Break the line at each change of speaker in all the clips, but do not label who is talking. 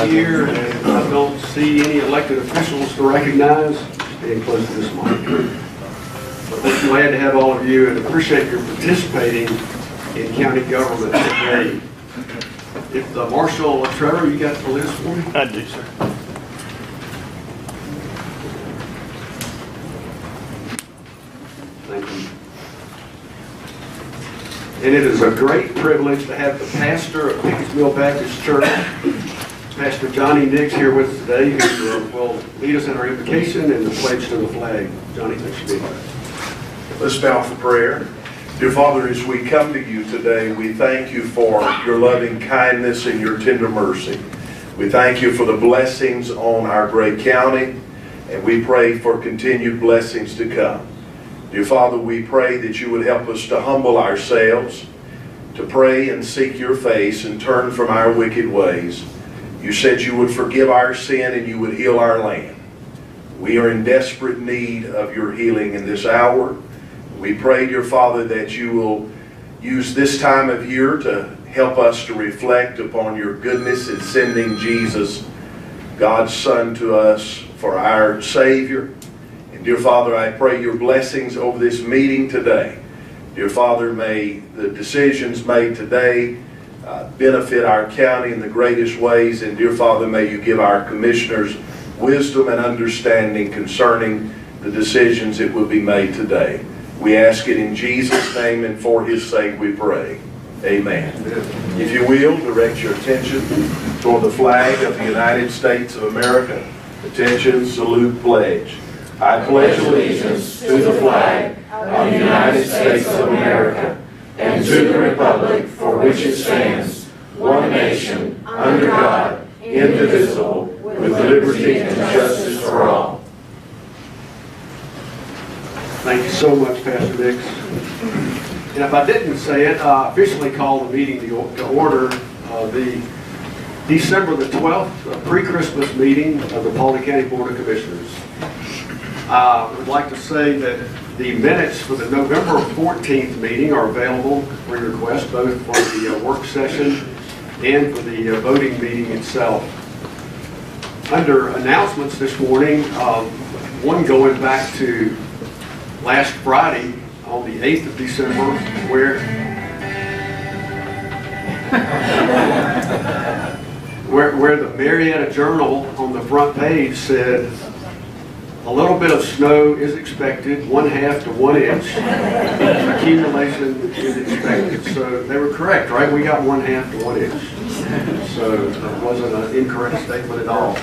this year, and I don't see any elected officials to recognize. Staying close to this mic. But we're glad to have all of you and appreciate your participating in county government today. If the Marshal Trevor, you got the list for me?
I do, sir.
Thank you. And it is a great privilege to have the pastor of Pickens Mill Baptist Church, Pastor Johnny Nix, here with us today, who will lead us in our invocation and the pledge to the flag. Johnny, thanks for being here.
Let's bow for prayer. Dear Father, as we come to you today, we thank you for your loving kindness and your tender mercy. We thank you for the blessings on our great county, and we pray for continued blessings to come. Dear Father, we pray that you would help us to humble ourselves, to pray and seek your face and turn from our wicked ways. You said you would forgive our sin and you would heal our land. We are in desperate need of your healing in this hour. We pray, dear Father, that you will use this time of year to help us to reflect upon your goodness in sending Jesus, God's Son, to us for our Savior. And dear Father, I pray your blessings over this meeting today. Dear Father, may the decisions made today benefit our county in the greatest ways. And dear Father, may you give our commissioners wisdom and understanding concerning the decisions that will be made today. We ask it in Jesus' name, and for his sake we pray. Amen. If you will, direct your attention toward the flag of the United States of America. Attention, salute, pledge. I pledge allegiance to the flag of the United States of America and to the republic for which it stands, one nation, under God, indivisible, with liberty and justice for all.
Thank you so much, Pastor Nix. And if I didn't say it, officially call the meeting to order. The December the 12th pre-Christmas meeting of the Paulding County Board of Commissioners. I would like to say that the minutes for the November 14th meeting are available for your request, both for the work session and for the voting meeting itself. Under announcements this morning, one going back to last Friday on the 8th of December, where the Marietta Journal on the front page said, a little bit of snow is expected, 1/2 to 1 inch. Accumulation is expected. So they were correct, right? We got 1/2 to 1 inch. So it wasn't an incorrect statement at all.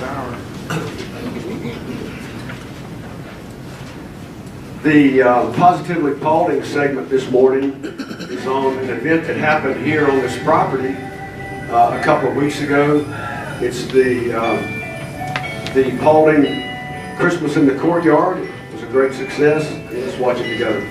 The Positively Paulding segment this morning is on an event that happened here on this property a couple of weeks ago. It's the Paulding Christmas in the Courtyard. It was a great success. Let's watch it together.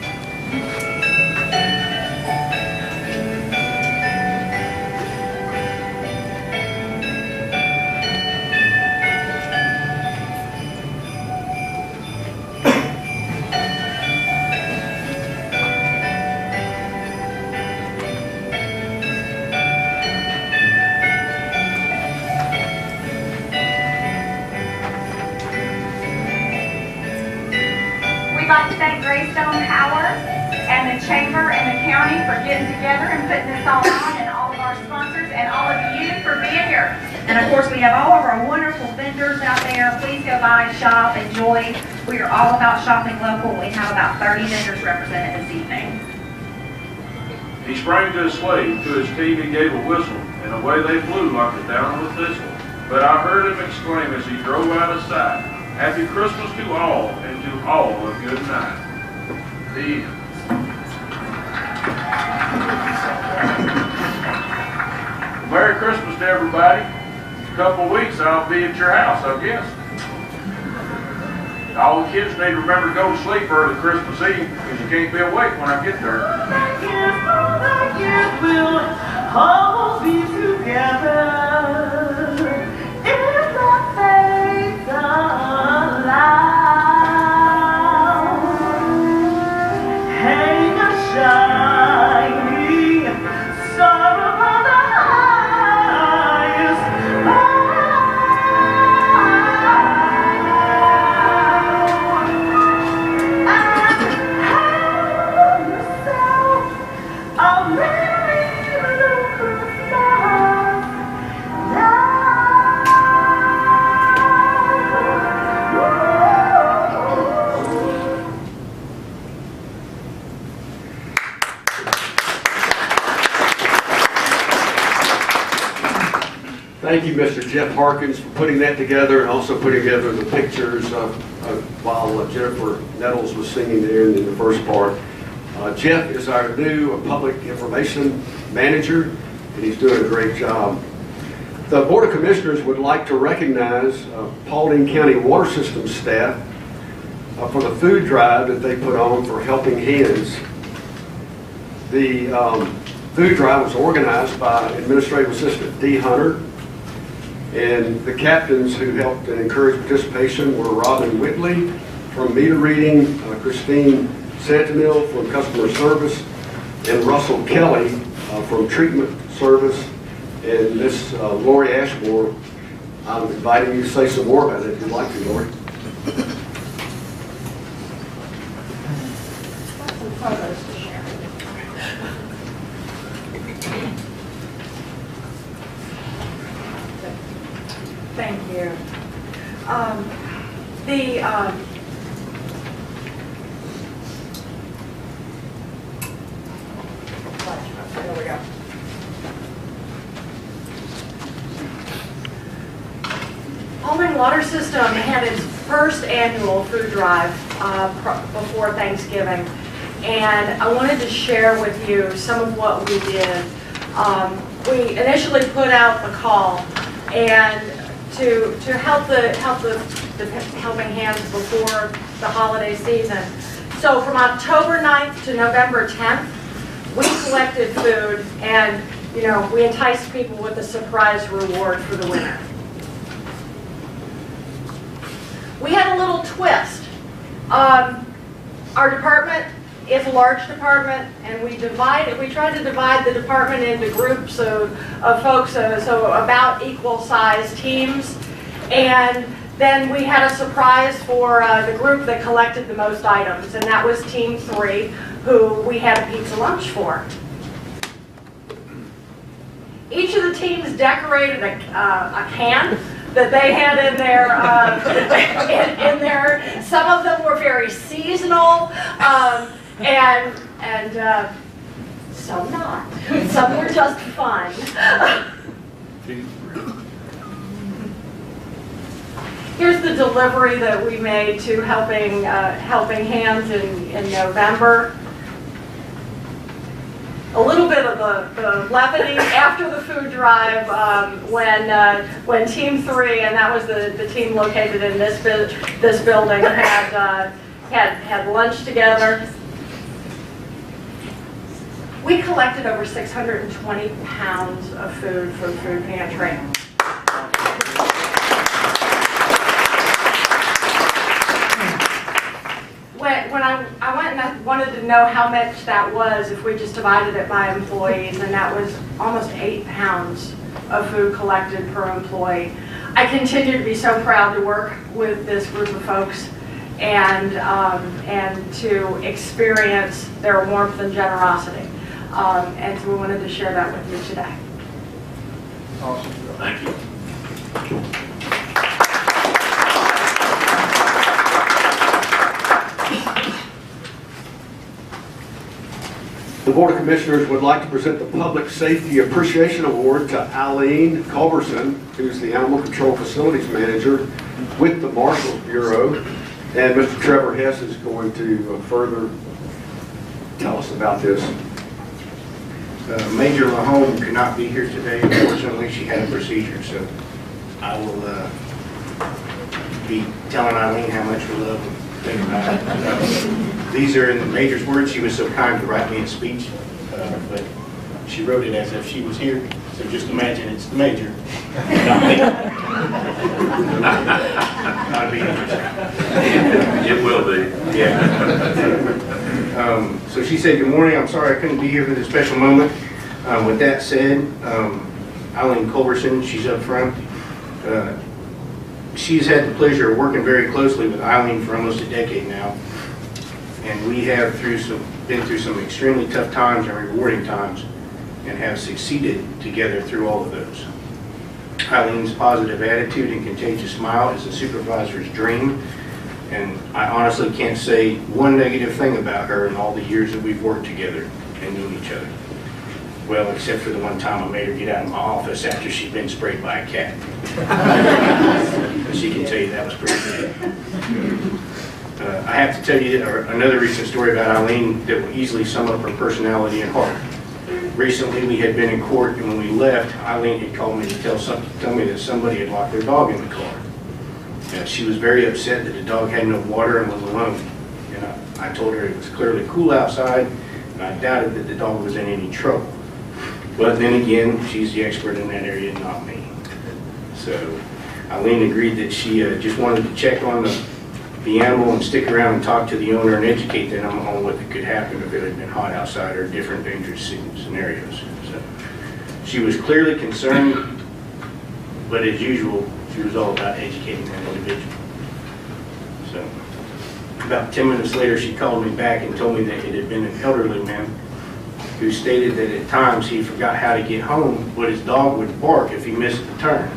We'd like to thank Greystone Power and the Chamber and the county for getting together and putting this all on, and all of our sponsors and all of you for being here. And of course, we have all of our wonderful vendors out there. Please go by, shop, enjoy. We are all about shopping local. We have about 30 vendors represented this evening.
He sprang to his slave, to his team he gave a whistle, and away they flew like the down of a thistle. But I heard him exclaim as he drove out of sight, Happy Christmas to all, and to all a good night. The end. Merry Christmas to everybody. In a couple of weeks I'll be at your house, I guess. All the kids need to remember to go to sleep early Christmas Eve, because you can't be awake when I get there.
We'll all be together in the face of light. Hang a shining star upon the highest bough.
Thank you, Mr. Jeff Harkins, for putting that together and also putting together the pictures while Jennifer Nettles was singing there in the first part. Jeff is our new public information manager, and he's doing a great job. The Board of Commissioners would like to recognize Paulding County Water System staff for the food drive that they put on for Helping Hands. The food drive was organized by Administrative Assistant Dee Hunter, and the captains who helped and encouraged participation were Robin Whitley from meter reading, Christine Santanil from customer service, and Russell Kelly from treatment service, and Miss Lori Ashmore. I'm inviting you to say some more about it if you'd like to, Lori.
Some photos to share. Thank you. There we go. Paulding Water System had its first annual food drive before Thanksgiving, and I wanted to share with you some of what we did. We initially put out a call and to help the Helping Hands before the holiday season. So from October 9th to November 10th, we collected food, and we enticed people with a surprise reward for the winner. We had a little twist. Our department is a large department, and we tried to divide the department into groups of folks, so about equal-sized teams. And then we had a surprise for the group that collected the most items, and that was Team 3, who we had a pizza lunch for. Each of the teams decorated a can that they had in there. Some of them were very seasonal, and some not. Some were just fun. Here's the delivery that we made to Helping Hands in November. A little bit of the levity after the food drive when Team 3, and that was the team located in this building, had lunch together. We collected over 620 pounds of food from food pantry. When I went and I wanted to know how much that was if we just divided it by employees, and that was almost 8 pounds of food collected per employee. I continue to be so proud to work with this group of folks and to experience their warmth and generosity. And so we wanted to share that with you today.
Awesome. Thank you.
The Board of Commissioners would like to present the Public Safety Appreciation Award to Eileen Culberson, who's the Animal Control Facilities Manager with the Marshals Bureau. And Mr. Trevor Hess is going to further tell us about this.
Major Lahome could not be here today. Unfortunately, she had a procedure, so I will be telling Eileen how much we love and think about it. These are in the Major's words. She was so kind to write me a speech, but she wrote it as if she was here. So just imagine it's the Major, not me. That'd be interesting.
It will be.
Yeah. So she said, "Good morning. I'm sorry I couldn't be here for this special moment." With that said, Eileen Culberson, she's up front. She's had the pleasure of working very closely with Eileen for almost a decade now, and we have been through some extremely tough times and rewarding times, and have succeeded together through all of those. Eileen's positive attitude and contagious smile is a supervisor's dream, and I honestly can't say one negative thing about her in all the years that we've worked together and known each other. Well, except for the one time I made her get out of my office after she'd been sprayed by a cat. But she can tell you that was pretty good. I have to tell you another recent story about Eileen that will easily sum up her personality and heart. Recently, we had been in court, and when we left, Eileen had called me to tell me that somebody had locked their dog in the car. She was very upset that the dog had no water and was alone. And I told her it was clearly cool outside, and I doubted that the dog was in any trouble. But then again, she's the expert in that area, not me. So Eileen agreed that she just wanted to check on the animal and stick around and talk to the owner and educate them on what could happen if it had been hot outside or different dangerous scenarios. So she was clearly concerned, but as usual, she was all about educating that individual. So about 10 minutes later, she called me back and told me that it had been an elderly man who stated that at times he forgot how to get home, but his dog would bark if he missed the turn.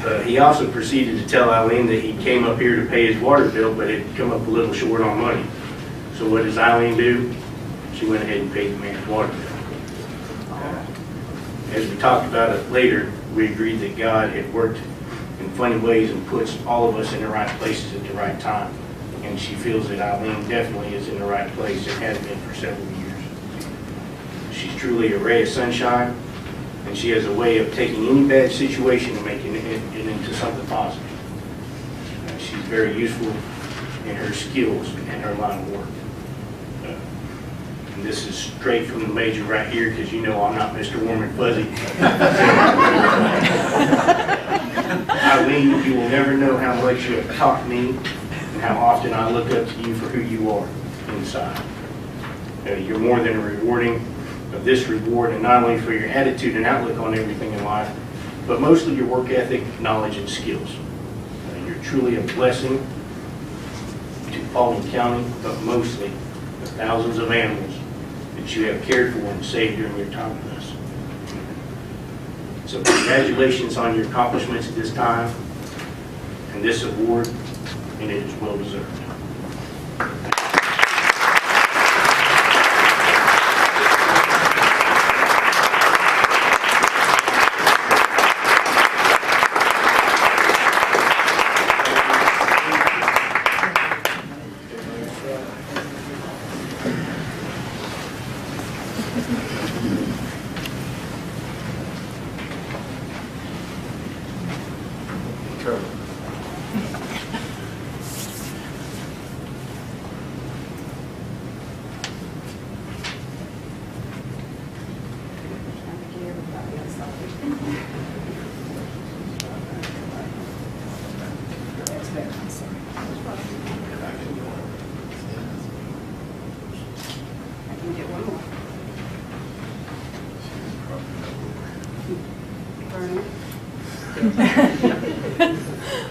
So he also proceeded to tell Eileen that he came up here to pay his water bill, but had come up a little short on money. So what does Eileen do? She went ahead and paid the man's water bill. As we talked about it later, we agreed that God had worked in funny ways and puts all of us in the right places at the right time. And she feels that Eileen definitely is in the right place and has been for several years. She's truly a ray of sunshine, and she has a way of taking any bad situation and making it into something positive. She's very useful in her skills and her line of work. And this is straight from the major right here, because you know I'm not Mr. Warm and Fuzzy. Eileen, you will never know how much you have taught me and how often I look up to you for who you are inside. You're more than a rewarding of this reward, and not only for your attitude and outlook on everything in life, but mostly your work ethic, knowledge, and skills. You're truly a blessing to Paulding County, but mostly the thousands of animals that you have cared for and saved during your time with us. So congratulations on your accomplishments at this time and this award, and it is well deserved.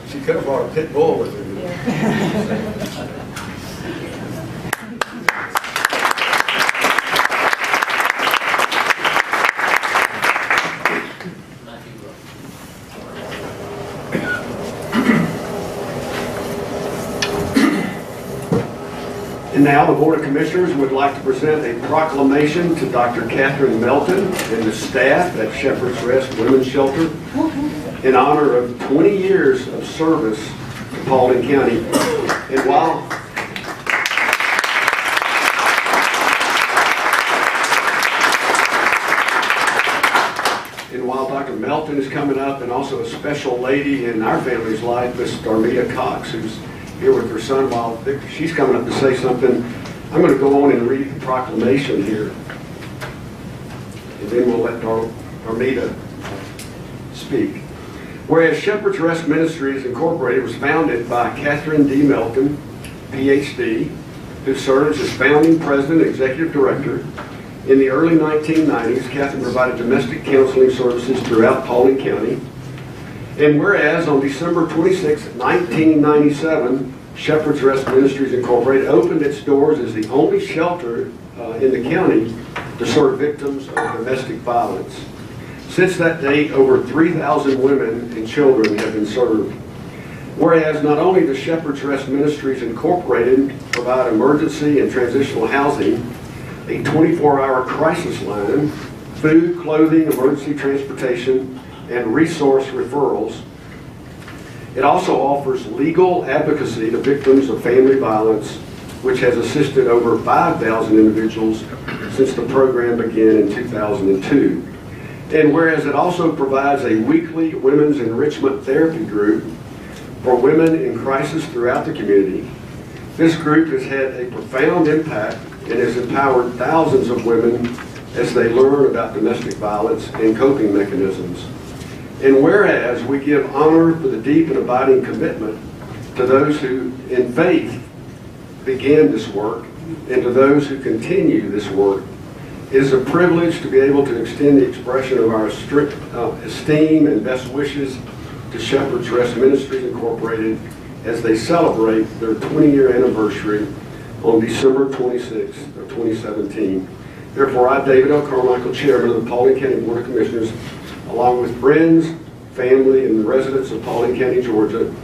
She could have brought a pit bull with her. And now the Board of Commissioners would like to present a proclamation to Dr. Catherine Melton and the staff at Shepherd's Rest Women's Shelter in honor of 20 years of service to Paulding County. And while Dr. Melton is coming up, and also a special lady in our family's life, Miss Darmita Cox, who's here with her son, while she's coming up to say something, I'm going to go on and read the proclamation here. And then we'll let Darmita speak. Whereas Shepherd's Rest Ministries Incorporated was founded by Catherine D. Melton, PhD, who serves as founding president and executive director. In the early 1990s, Catherine provided domestic counseling services throughout Paulding County. And whereas on December 26, 1997, Shepherd's Rest Ministries Incorporated opened its doors as the only shelter in the county to serve victims of domestic violence. Since that date, over 3,000 women and children have been served. Whereas not only does Shepherd's Rest Ministries Incorporated provide emergency and transitional housing, a 24-hour crisis line, food, clothing, emergency transportation, and resource referrals, it also offers legal advocacy to victims of family violence, which has assisted over 5,000 individuals since the program began in 2002. And whereas it also provides a weekly women's enrichment therapy group for women in crisis throughout the community, this group has had a profound impact and has empowered thousands of women as they learn about domestic violence and coping mechanisms. And whereas we give honor for the deep and abiding commitment to those who, in faith, began this work, and to those who continue this work, it is a privilege to be able to extend the expression of our esteem and best wishes to Shepherd's Rest Ministries Incorporated as they celebrate their 20-year anniversary on December 26th of 2017. Therefore, I, David L. Carmichael, Chairman of the Paulding County Board of Commissioners, along with friends, family, and the residents of Paulding County, Georgia,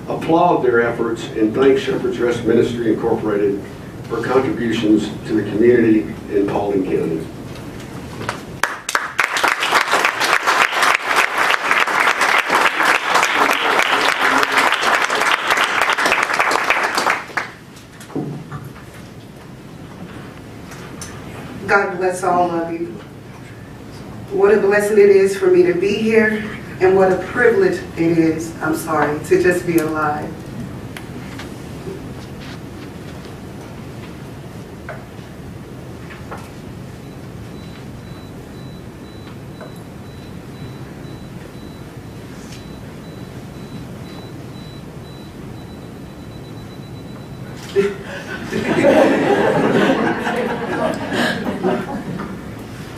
applaud their efforts and thank Shepherd's Rest Ministry Incorporated for contributions to the community in Paulding County.
God bless all of you. What a blessing it is for me to be here, and what a privilege it is, to just be alive.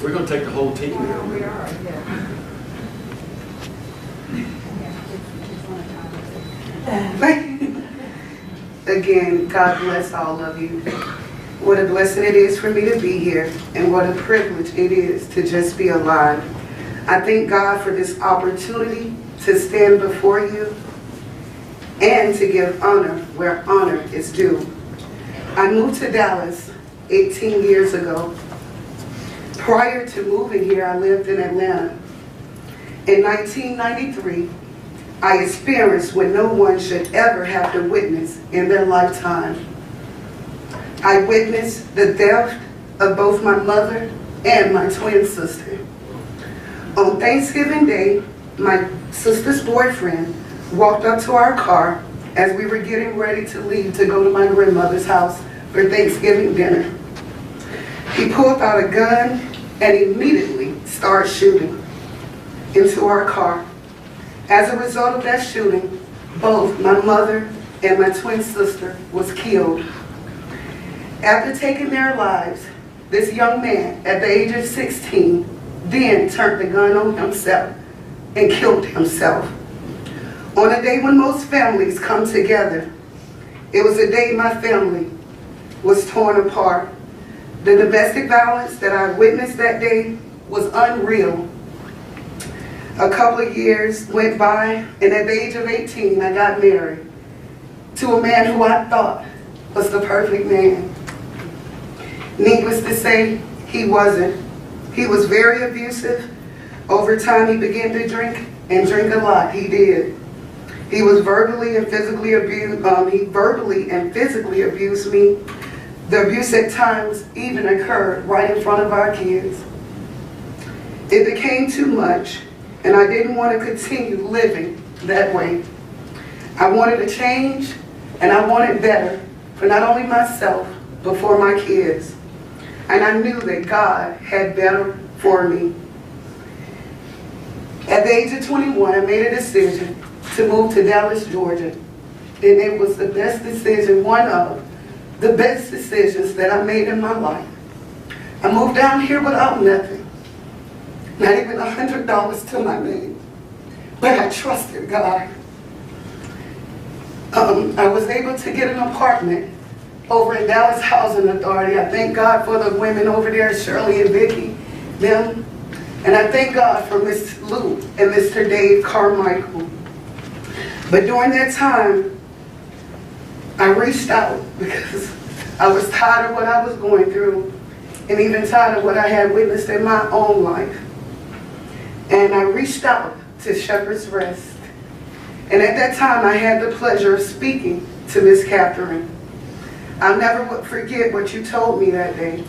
We're going to take the whole team now.
We are, Again, God bless all of you. What a blessing it is for me to be here, and what a privilege it is to just be alive. I thank God for this opportunity to stand before you and to give honor where honor is due. I moved to Dallas 18 years ago. Prior to moving here, I lived in Atlanta. In 1993, I experienced what no one should ever have to witness in their lifetime. I witnessed the death of both my mother and my twin sister. On Thanksgiving Day, my sister's boyfriend walked up to our car as we were getting ready to leave to go to my grandmother's house for Thanksgiving dinner. He pulled out a gun and immediately started shooting into our car. As a result of that shooting, both my mother and my twin sister was killed. After taking their lives, this young man at the age of 16 then turned the gun on himself and killed himself. On a day when most families come together, it was a day my family was torn apart. The domestic violence that I witnessed that day was unreal. A couple of years went by, and at the age of 18, I got married to a man who I thought was the perfect man. Needless to say, he wasn't. He was very abusive. Over time, he began to drink, and drink a lot. He did. He was verbally and physically abused. He verbally and physically abused me. The abuse at times even occurred right in front of our kids. It became too much, and I didn't want to continue living that way. I wanted to change, and I wanted better for not only myself, but for my kids. And I knew that God had better for me. At the age of 21, I made a decision to move to Dallas, Georgia. And it was the best decision, one of the best decisions that I made in my life. I moved down here without nothing, not even $100 to my name, but I trusted God. I was able to get an apartment over at Dallas Housing Authority. I thank God for the women over there, Shirley and Vicki, them. And I thank God for Miss Lou and Mr. Dave Carmichael. But during that time, I reached out because I was tired of what I was going through and even tired of what I had witnessed in my own life. And I reached out to Shepherd's Rest. And at that time, I had the pleasure of speaking to Miss Catherine. I'll never forget what you told me that day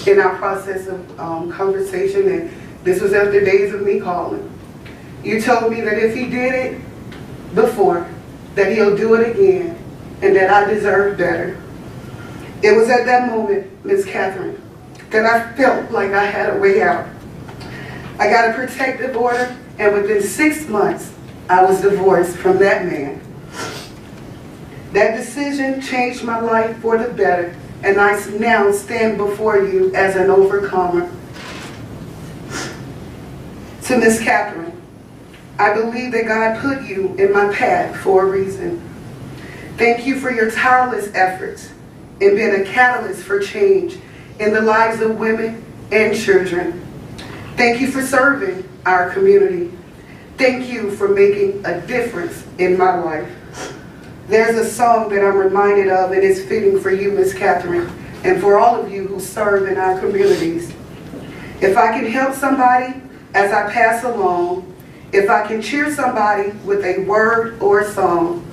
in our process of conversation, and this was after days of me calling. You told me that if he did it before, that he'll do it again, and that I deserve better. It was at that moment, Miss Catherine, that I felt like I had a way out. I got a protective order, and within 6 months, I was divorced from that man. That decision changed my life for the better, and I now stand before you as an overcomer. To Miss Catherine, I believe that God put you in my path for a reason. Thank you for your tireless efforts in being a catalyst for change in the lives of women and children. Thank you for serving our community. Thank you for making a difference in my life. There's a song that I'm reminded of, and it's fitting for you, Miss Catherine, and for all of you who serve in our communities. If I can help somebody as I pass along, if I can cheer somebody with a word or a song,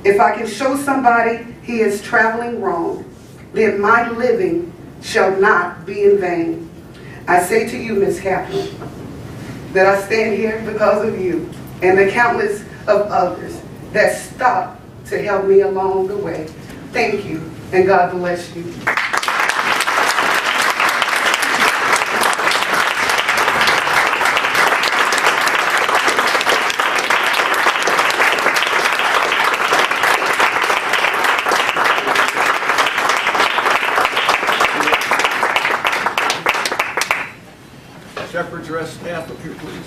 if I can show somebody he is traveling wrong, then my living shall not be in vain. I say to you, Miss Catherine, that I stand here because of you and the countless of others that stopped to help me along the way. Thank you, and God bless you.
Shepherd's Rest staff up here, please.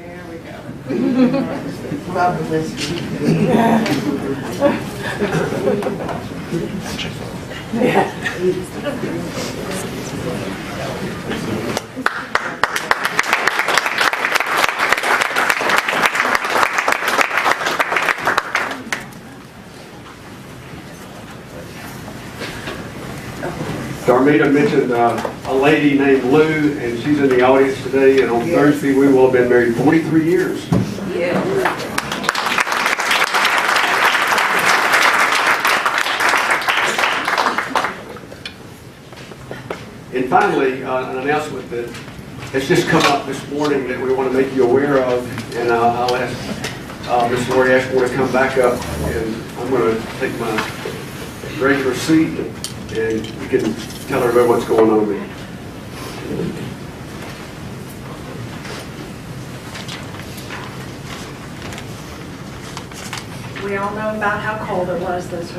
Here we go. Here we go.
God bless you.
Darmita mentioned a lady named Lou, and she's in the audience today, and on Thursday we will have been married 43 years.
Yeah.
And finally, an announcement that has just come up this morning that we want to make you aware of, and I'll ask Ms. Lori Ashmore to come back up, and I'm going to take my regular seat, and you can tell everybody what's going on there.
We all know about how cold it was this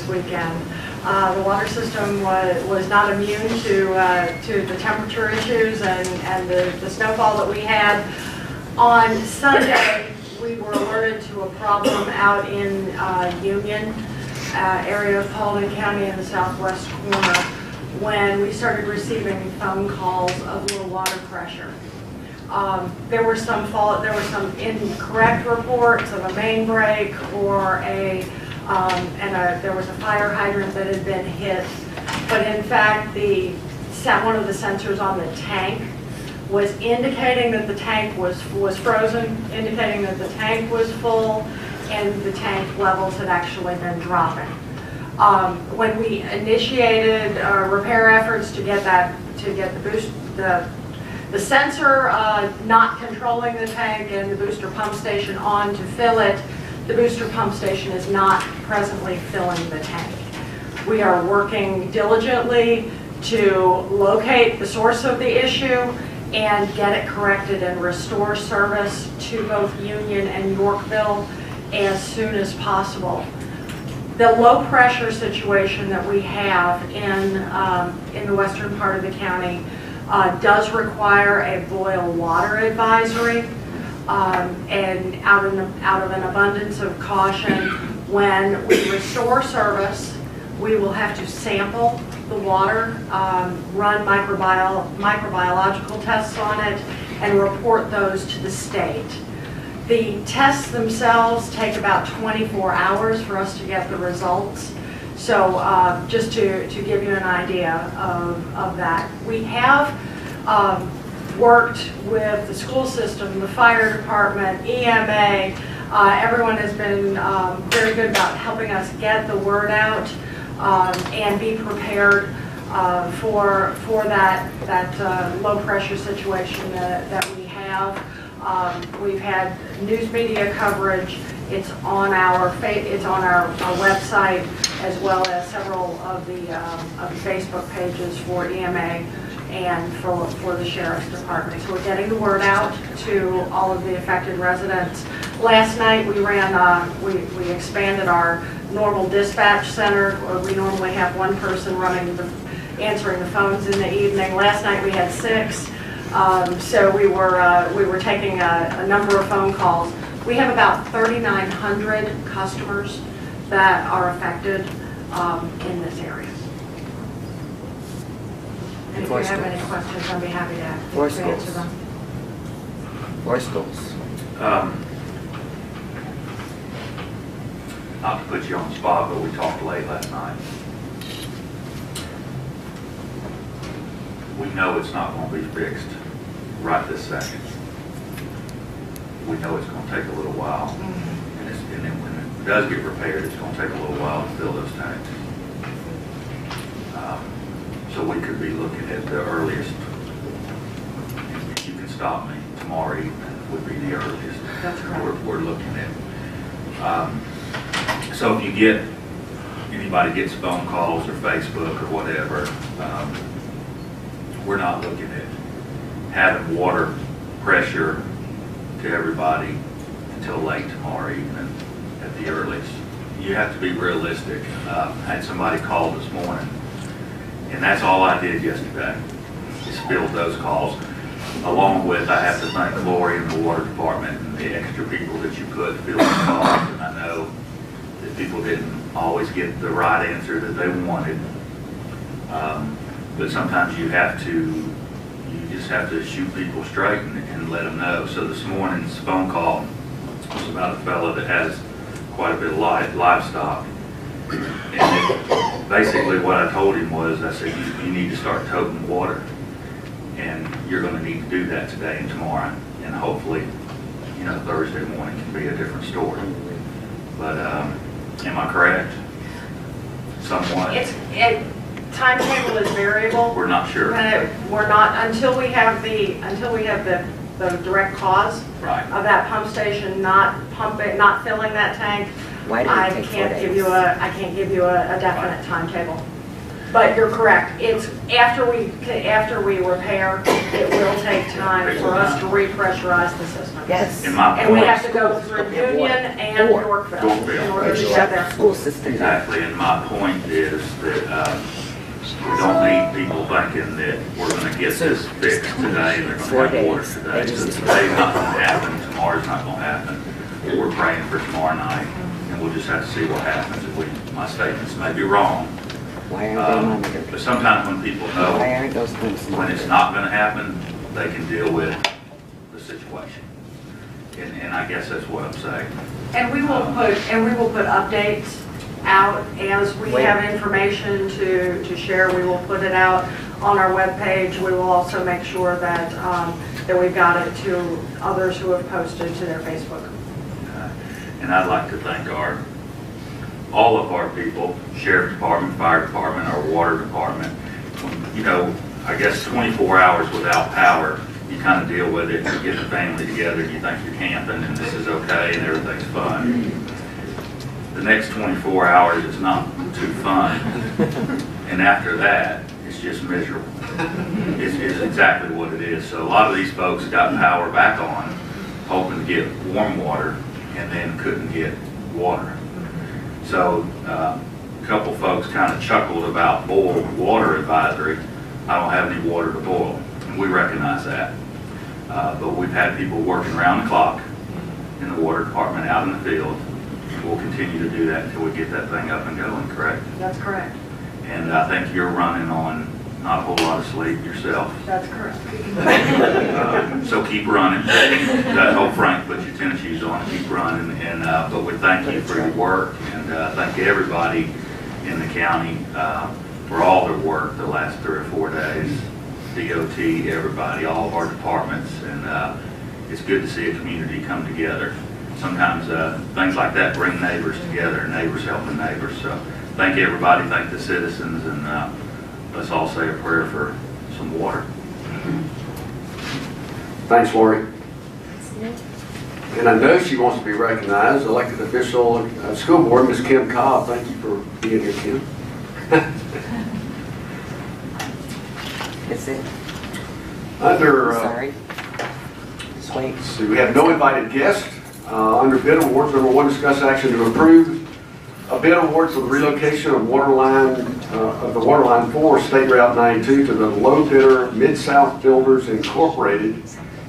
weekend. The water system was not immune to the temperature issues and the snowfall that we had. On Sunday, we were alerted to a problem out in Union area of Paulding County in the southwest corner when we started receiving phone calls of low water pressure. There were some incorrect reports of a main break or there was a fire hydrant that had been hit, but in fact one of the sensors on the tank was indicating that the tank was frozen, indicating that the tank was full, and the tank levels had actually been dropping. When we initiated repair efforts to get the sensor not controlling the tank and the booster pump station on to fill it, the booster pump station is not presently filling the tank. We are working diligently to locate the source of the issue and get it corrected and restore service to both Union and Yorkville as soon as possible. The low pressure situation that we have in the western part of the county does require a boil water advisory. And out of an abundance of caution, when we restore service, we will have to sample the water, run microbiological tests on it, and report those to the state. The tests themselves take about 24 hours for us to get the results. So just to give you an idea of that. We have worked with the school system, the fire department, EMA. Everyone has been very good about helping us get the word out and be prepared for that low pressure situation that we have. We've had news media coverage. It's on our website, as well as several of the Facebook pages for EMA and for the Sheriff's Department. So we're getting the word out to all of the affected residents. Last night we ran, we expanded our normal dispatch center. We normally have one person answering the phones in the evening. Last night we had 6. So we were taking a number of phone calls. We have about 3,900 customers that are affected in this area. And if you have any questions, I'd be happy to answer them.
Four schools.
Not to put you on the spot, but we talked late last night. We know it's not going to be fixed right this second. We know it's going to take a little while. And then when it does get repaired, it's going to take a little while to fill those tanks. So we could be looking at the earliest, if you can stop me, tomorrow evening would be the earliest.
That's correct.
We're looking at. So if you get, anybody gets phone calls or Facebook or whatever, we're not looking at having water pressure to everybody until late tomorrow evening at the earliest. You have to be realistic. I had somebody call this morning, and that's all I did yesterday, is field those calls. Along with, I have to thank Lori and the water department and the extra people that you put field the calls. And I know that people didn't always get the right answer that they wanted. But sometimes you just have to shoot people straight and let them know. So this morning's phone call was about a fellow that has quite a bit of livestock. And basically what I told him was, I said, you need to start toting water. And you're going to need to do that today and tomorrow. And hopefully, Thursday morning can be a different story. But am I correct? Somewhat?
Timetable is variable.
We're not sure.
We're not until we have the direct cause of that pump station not filling that tank.
Why did it take 4 days?
I can't give you a definite timetable. But you're correct. It's after we repair, it will take time for us to repressurize the system.
Yes.
And we have to go through Union and Yorkville in order to get there.
School system.
Exactly. And my point is that we don't need people thinking that we're going to get this fixed today and they're going to have water today. So today's not going to happen, tomorrow's not going to happen. We're praying for tomorrow night, and we'll just have to see what happens. If my statements may be wrong.
Why aren't they monitored?
But sometimes when people know
Why aren't those things
when
monitored?
it's not going to happen, they can deal with the situation. And I guess that's what I'm saying.
And we will put updates out as we have information to share. We will put it out on our webpage. We will also make sure that that we've got it to others who have posted to their Facebook.
And I'd like to thank all of our people, Sheriff Department, Fire Department, our Water Department. I guess 24 hours without power, you kind of deal with it. You get the family together, you think you're camping and this is okay and everything's fun. The next 24 hours is not to fund. And after that, it's just miserable. It's exactly what it is. So a lot of these folks got power back on, hoping to get warm water, and then couldn't get water. So a couple folks kind of chuckled about boiled water advisory. I don't have any water to boil, and we recognize that. But we've had people working around the clock in the water department out in the field, and we'll continue to do that until we get that thing up and going, correct?
That's correct.
And I think you're running on not a whole lot of sleep yourself.
That's correct.
So keep running. I hope Frank put your tennis shoes on, keep running. And but we thank you for your work, and thank everybody in the county for all their work the last 3 or 4 days. DOT, everybody, all of our departments, and it's good to see a community come together. Sometimes things like that bring neighbors together, neighbors helping neighbors. So thank everybody, thank the citizens, and let's all say a prayer for some water.
Thanks, Lori. And I know she wants to be recognized, elected official of school board, Ms. Kim Cobb. Thank you for being here, Kim.
That's it.
Under,
Sorry. Just wait.
let's see, we have no invited guests. Under bid awards, number 1, discuss action to approve a bid award for the relocation of the water line 4 State Route 92 to the low bidder Mid-South Builders Incorporated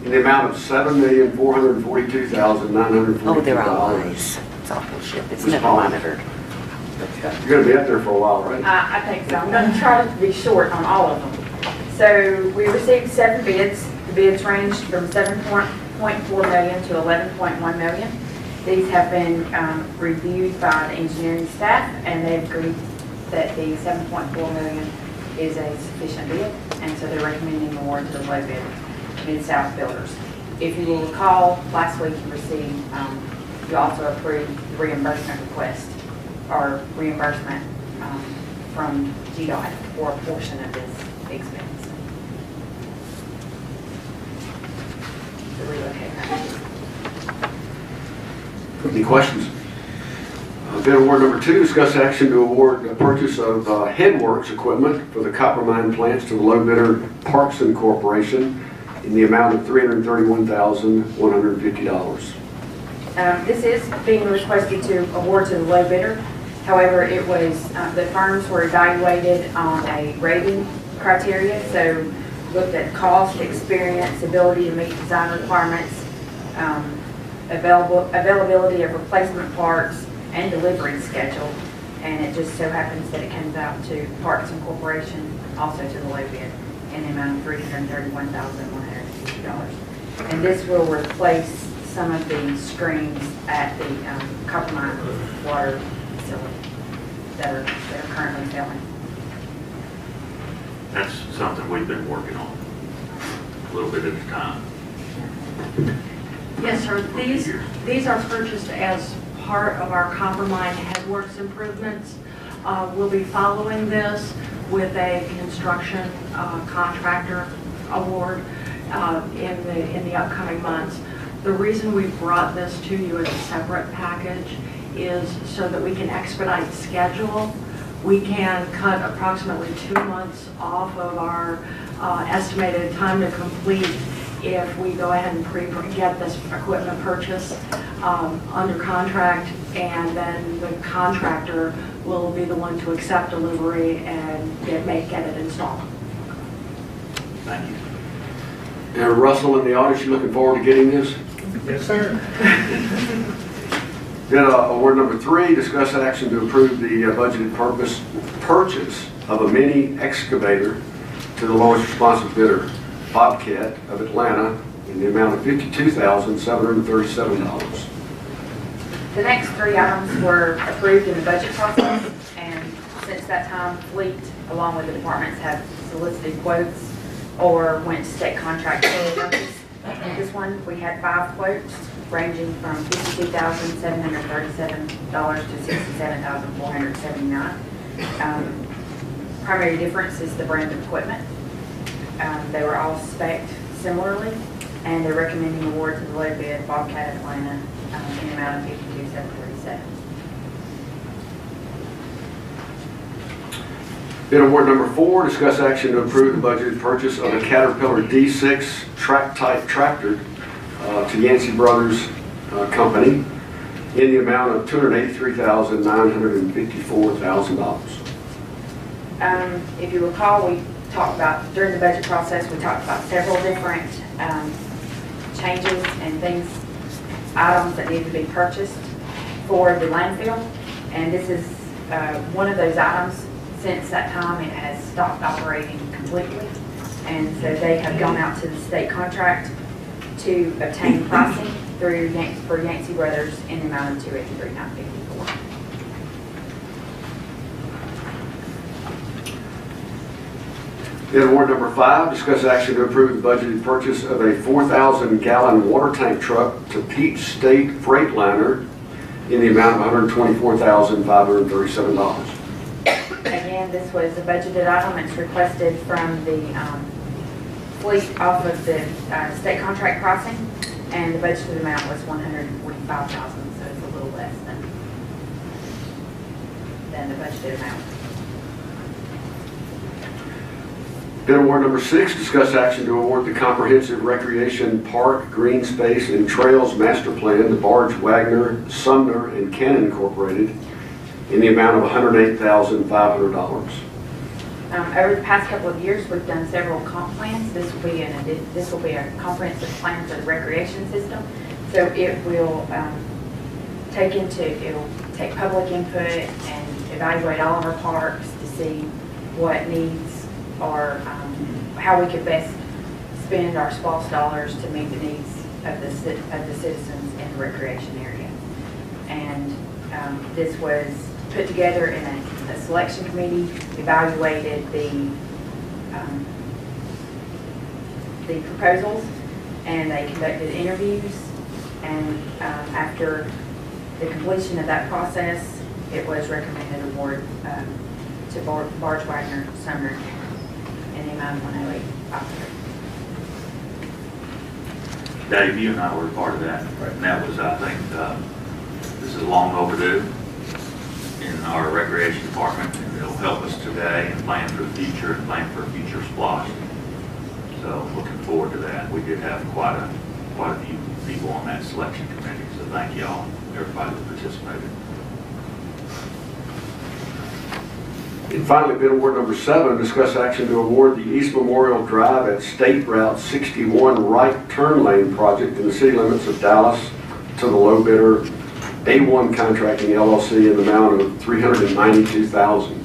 in the amount of $7,442,942.
Oh, they're all lies. It's all bullshit. It's
Ms.
never
Paul.
monitored.
You're going to be up there for a while, right?
I think so. I'm going to try to be short on all of them. So we received 7 bids. The bids ranged from $7.4 million to $11.1 million. These have been reviewed by the engineering staff, and they've agreed that the $7.4 million is a sufficient bid, and so they're recommending award to the low bid, Mid-South Builders. If you will recall, last week you received, you also approved the reimbursement request, or reimbursement from GDOT for a portion of this expense. To relocate that.
Any questions? Bid award number 2, discuss action to award the purchase of headworks equipment for the copper mine plants to the low bidder Parkson Corporation in the amount of $331,150.
This is being requested to award to the low bidder. However, it was, the firms were evaluated on a rating criteria, so looked at cost, experience, ability to meet design requirements, availability of replacement parts, and delivery schedule. And it just so happens that it comes out to Parkson Corporation, also to the low bid, in the amount of $331,150. And this will replace some of the screens at the copper mine water facility that are currently failing.
That's something we've been working on a little bit at a time.
Yes, sir. These are purchased as part of our copper mine headworks improvements. We'll be following this with a construction contractor award in the upcoming months. The reason we brought this to you as a separate package is so that we can expedite schedule. We can cut approximately 2 months off of our estimated time to complete if we go ahead and get this equipment purchase under contract, and then the contractor will be the one to accept delivery and get it installed.
Thank you.
And Russell in the audience, you looking forward to getting this?
Yes, sir.
Bid award number 3, discuss action to approve the budgeted purchase of a mini excavator to the lowest responsive bidder, Bobcat of Atlanta, in the amount of $52,737.
The next 3 items were approved in the budget process, and since that time, Fleet, along with the departments, have solicited quotes or went to state contract purchase. In this one, we had 5 quotes ranging from $52,737 to $67,479. Primary difference is the brand of equipment. They were all spec'd similarly, and they're recommending award to the low bid, Bobcat Atlanta, in the amount of $52,737.
Bid award number 4, discuss action to approve the budgeted purchase of a Caterpillar D6 track-type tractor to Yancey Brothers Company in the amount of $283,954,000.
If you recall, we talked about, during the budget process, we talked about several different changes and things, items that need to be purchased for the landfill. And this is one of those items. Since that time, it has stopped operating completely. And so they have gone out to the state contract to obtain pricing for Yancey Brothers in the amount of $283,954.
Bid award number 5, discuss action to approve the budgeted purchase of a 4,000-gallon water tank truck to Peach State Freightliner in the amount of $124,537.
Again, this was a budgeted item. It's requested from the fleet off of the state contract pricing, and the budgeted amount was $145,000, so it's a little less than the budgeted amount.
Bid award number 6, discuss action to award the Comprehensive Recreation Park, Green Space, and Trails Master Plan to Barge Wagner, Sumner, and Cannon Incorporated in the amount of $108,500.
Over the past couple of years, we've done several comp plans. This will be a comprehensive plan for the recreation system. So it will it'll take public input and evaluate all of our parks to see what needs or how we could best spend our SPOS dollars to meet the needs of the citizens in the recreation area. And this was put together in a selection committee, evaluated the proposals, and they conducted interviews. And after the completion of that process, it was recommended award to Barge Wagner, Sumner, in the amount of $108,500.
Dave, you and I were part of that. Right. And that was, I think, this is long overdue in our recreation department, and it'll help us today and plan for the future and plan for a future splash. So looking forward to that. We did have quite a few people on that selection committee, so thank y'all, everybody that participated.
And finally, bid award number 7, discuss action to award the East Memorial Drive at State Route 61 right turn lane project in the city limits of Dallas to the low bidder A1 Contracting LLC in the amount of $392,000.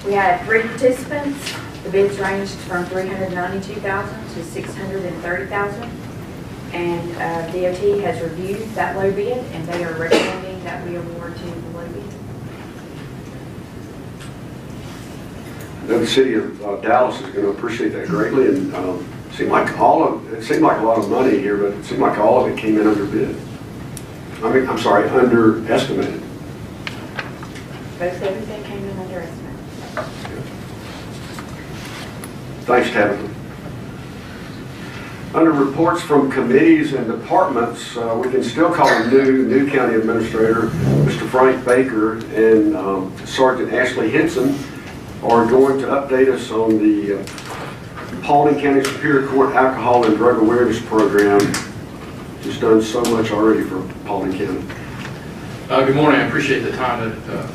We had 3 participants. The bids ranged from $392,000 to $630,000. And DOT has reviewed that low bid, and they are recommending that we award to the low bid.
I know the city of Dallas is going to appreciate that greatly, and it seemed like a lot of money here, but it seemed like all of it came in under bid. I'm sorry, underestimated.
Most everything came in under estimate.
Thanks, Tabitha. Under reports from committees and departments, we can still call a new county administrator, Mr. Frank Baker, and Sergeant Ashley Henson are going to update us on the Paulding County Superior Court Alcohol and Drug Awareness Program. Just done so much already for Paulding County.
Good morning. I appreciate the time to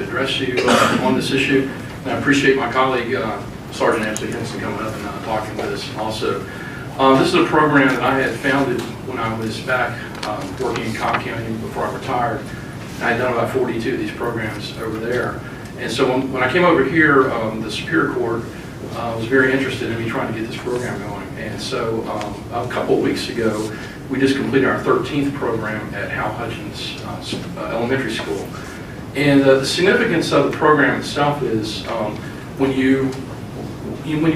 address you on this issue. And I appreciate my colleague, Sergeant Ashley Henson, coming up and talking with us also. This is a program that I had founded when I was back working in Cobb County before I retired. I had done about 42 of these programs over there. And so when I came over here, the Superior Court was very interested in me trying to get this program going. And so a couple of weeks ago, we just completed our 13th program at Hal Hutchins Elementary School. And the significance of the program itself is when you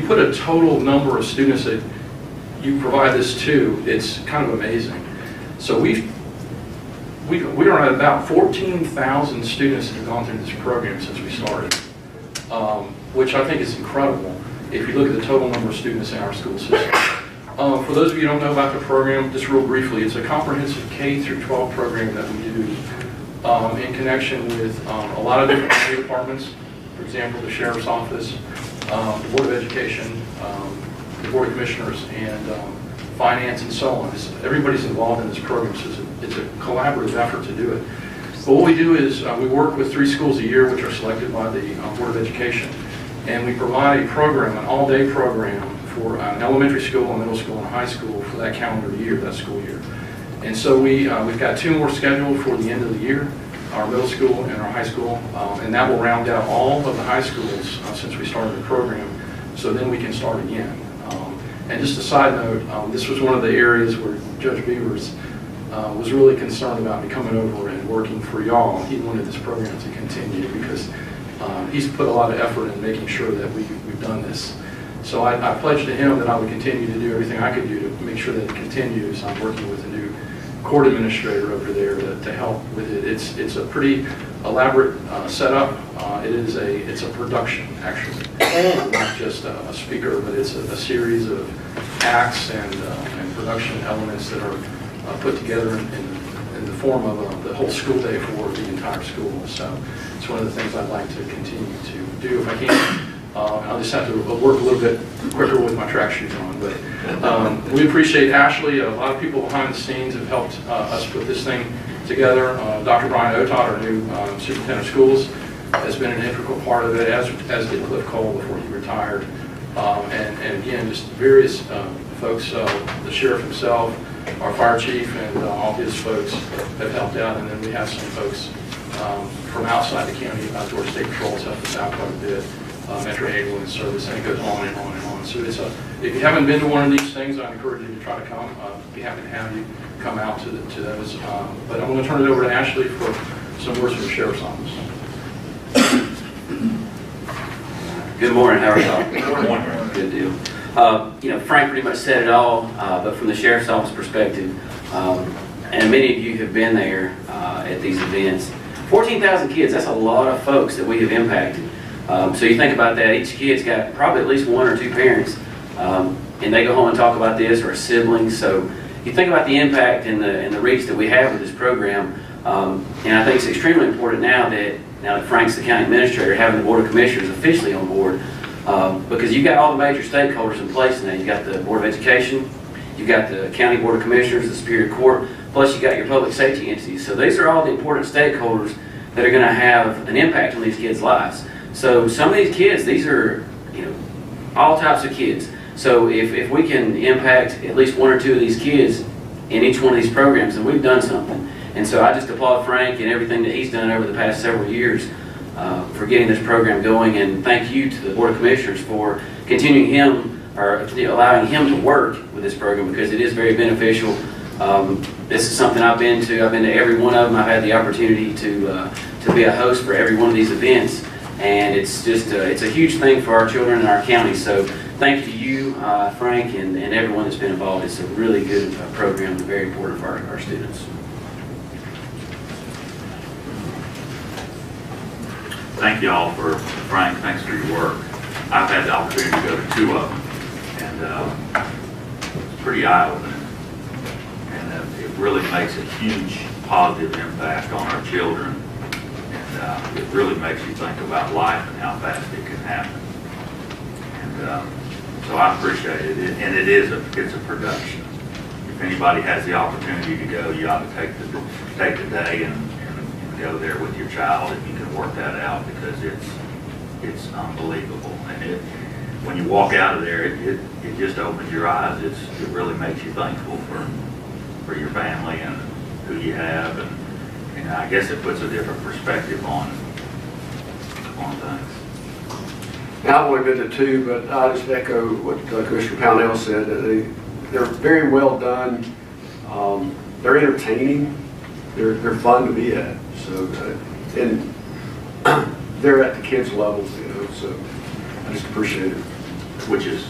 put a total number of students that you provide this to, it's kind of amazing. So we are at about 14,000 students that have gone through this program since we started, which I think is incredible if you look at the total number of students in our school system. For those of you who don't know about the program, just real briefly, it's a comprehensive K through 12 program that we do in connection with a lot of different county departments. For example, the Sheriff's Office, the Board of Education, the Board of Commissioners, and Finance, and so on. Everybody's involved in this program, so it's a collaborative effort to do it. But what we do is we work with 3 schools a year, which are selected by the Board of Education, and we provide a program, an all-day program for an elementary school, a middle school, and a high school for that calendar year, that school year. And so we've got 2 more scheduled for the end of the year, our middle school and our high school, and that will round out all of the high schools since we started the program, so then we can start again. And just a side note, this was one of the areas where Judge Beavers was really concerned about me coming over and working for y'all. He wanted this program to continue because he's put a lot of effort in making sure that we've done this. So I pledged to him that I would continue to do everything I could do to make sure that it continues. I'm working with a new court administrator over there to help with it. It's a pretty elaborate setup. It's a production, actually, not just a speaker, but it's a series of acts and production elements that are put together in the form of the whole school day for the entire school. So it's one of the things I'd like to continue to do if I can. I'll just have to work a little bit quicker with my track shoes on. But we appreciate Ashley. A lot of people behind the scenes have helped us put this thing together. Dr. Brian Otot, our new superintendent of schools, has been an integral part of it, as did Cliff Cole before he retired. And again, just various folks, the sheriff himself, our fire chief, and all his folks have helped out. And then we have some folks from outside the county, Georgia State Patrol has helped us out quite a bit. Metro Ambulance Service, and it goes on and on and on. So if you haven't been to one of these things, I encourage you to try to come. I'd be happy to have you come out to those. But I'm going to turn it over to Ashley for some words from the Sheriff's Office.
Good morning, how are y'all? Good morning. Good deal. Frank pretty much said it all, but from the Sheriff's Office perspective, and many of you have been there at these events, 14,000 kids, that's a lot of folks that we have impacted. So you think about that, each kid's got probably at least 1 or 2 parents, and they go home and talk about this, or a sibling. So you think about the impact and the reach that we have with this program, and I think it's extremely important now that Frank's the county administrator, having the Board of Commissioners officially on board, because you've got all the major stakeholders in place now. You've got the Board of Education, you've got the County Board of Commissioners, the Superior Court, plus you've got your public safety entities. So these are all the important stakeholders that are going to have an impact on these kids' lives. So some of these kids, these are, all types of kids. So if we can impact at least 1 or 2 of these kids in each one of these programs, then we've done something. And so I just applaud Frank and everything that he's done over the past several years for getting this program going. And thank you to the Board of Commissioners for continuing him, or allowing him to work with this program, because it is very beneficial. This is something I've been to every one of them. I've had the opportunity to be a host for every one of these events. And it's just it's a huge thing for our children in our county. So thank you to you, Frank, and everyone that's been involved. It's a really good program and very important for our students.
Thank you all for, Frank, thanks for your work. I've had the opportunity to go to 2 of them, and it's pretty eye-opening. And it really makes a huge positive impact on our children. It really makes you think about life and how fast it can happen. And so I appreciate it. And it's a production. If anybody has the opportunity to go, you ought to take the day and go there with your child if you can work that out, because it's unbelievable. And when you walk out of there, it just opens your eyes. It really makes you thankful for your family and who you have, and I guess it puts a different perspective on things.
Now, I've only been to 2, but I just echo what Commissioner Pownell said. That they're very well done. They're entertaining. They're fun to be at. So, and they're at the kids' level, So I just appreciate it.
Which is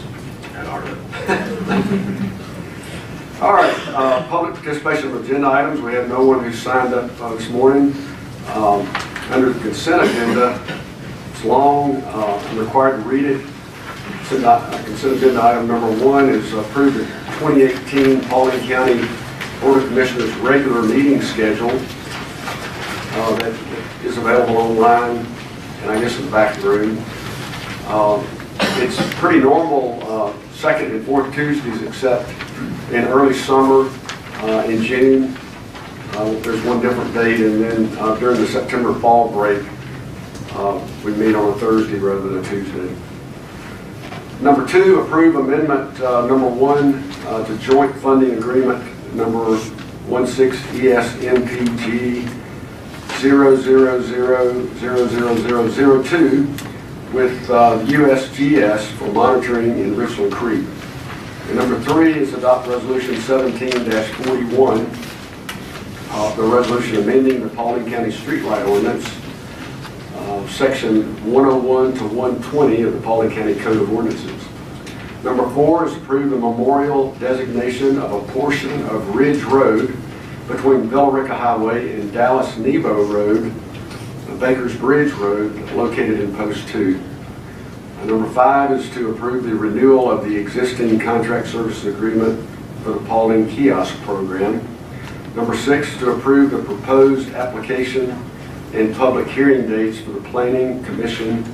at our level.
All right, public participation of agenda items. We have no one who signed up this morning. Under the consent agenda, it's long. I'm required to read it. Consent agenda item number 1 is approve the 2018 Paulding County Board of Commissioners regular meeting schedule. that is available online, and I guess in the back of the room. It's pretty normal second and fourth Tuesdays, except in early summer, in June. There's one different date, and then during the September fall break, we meet on a Thursday rather than a Tuesday. Number 2, approve amendment number 1 to joint funding agreement number 16ESMPG 0000002 with USGS for monitoring in Richland Creek. And number 3 is adopt resolution 17-41, the resolution amending the Paulding County Streetlight Ordinance, section 101 to 120 of the Paulding County Code of Ordinances. Number 4 is approve the memorial designation of a portion of Ridge Road between Billerica Highway and Dallas Nebo Road, Baker's Bridge Road, located in Post 2. Number 5 is to approve the renewal of the existing contract services agreement for the Paulding Kiosk Program. Number 6 is to approve the proposed application and public hearing dates for the Planning Commission,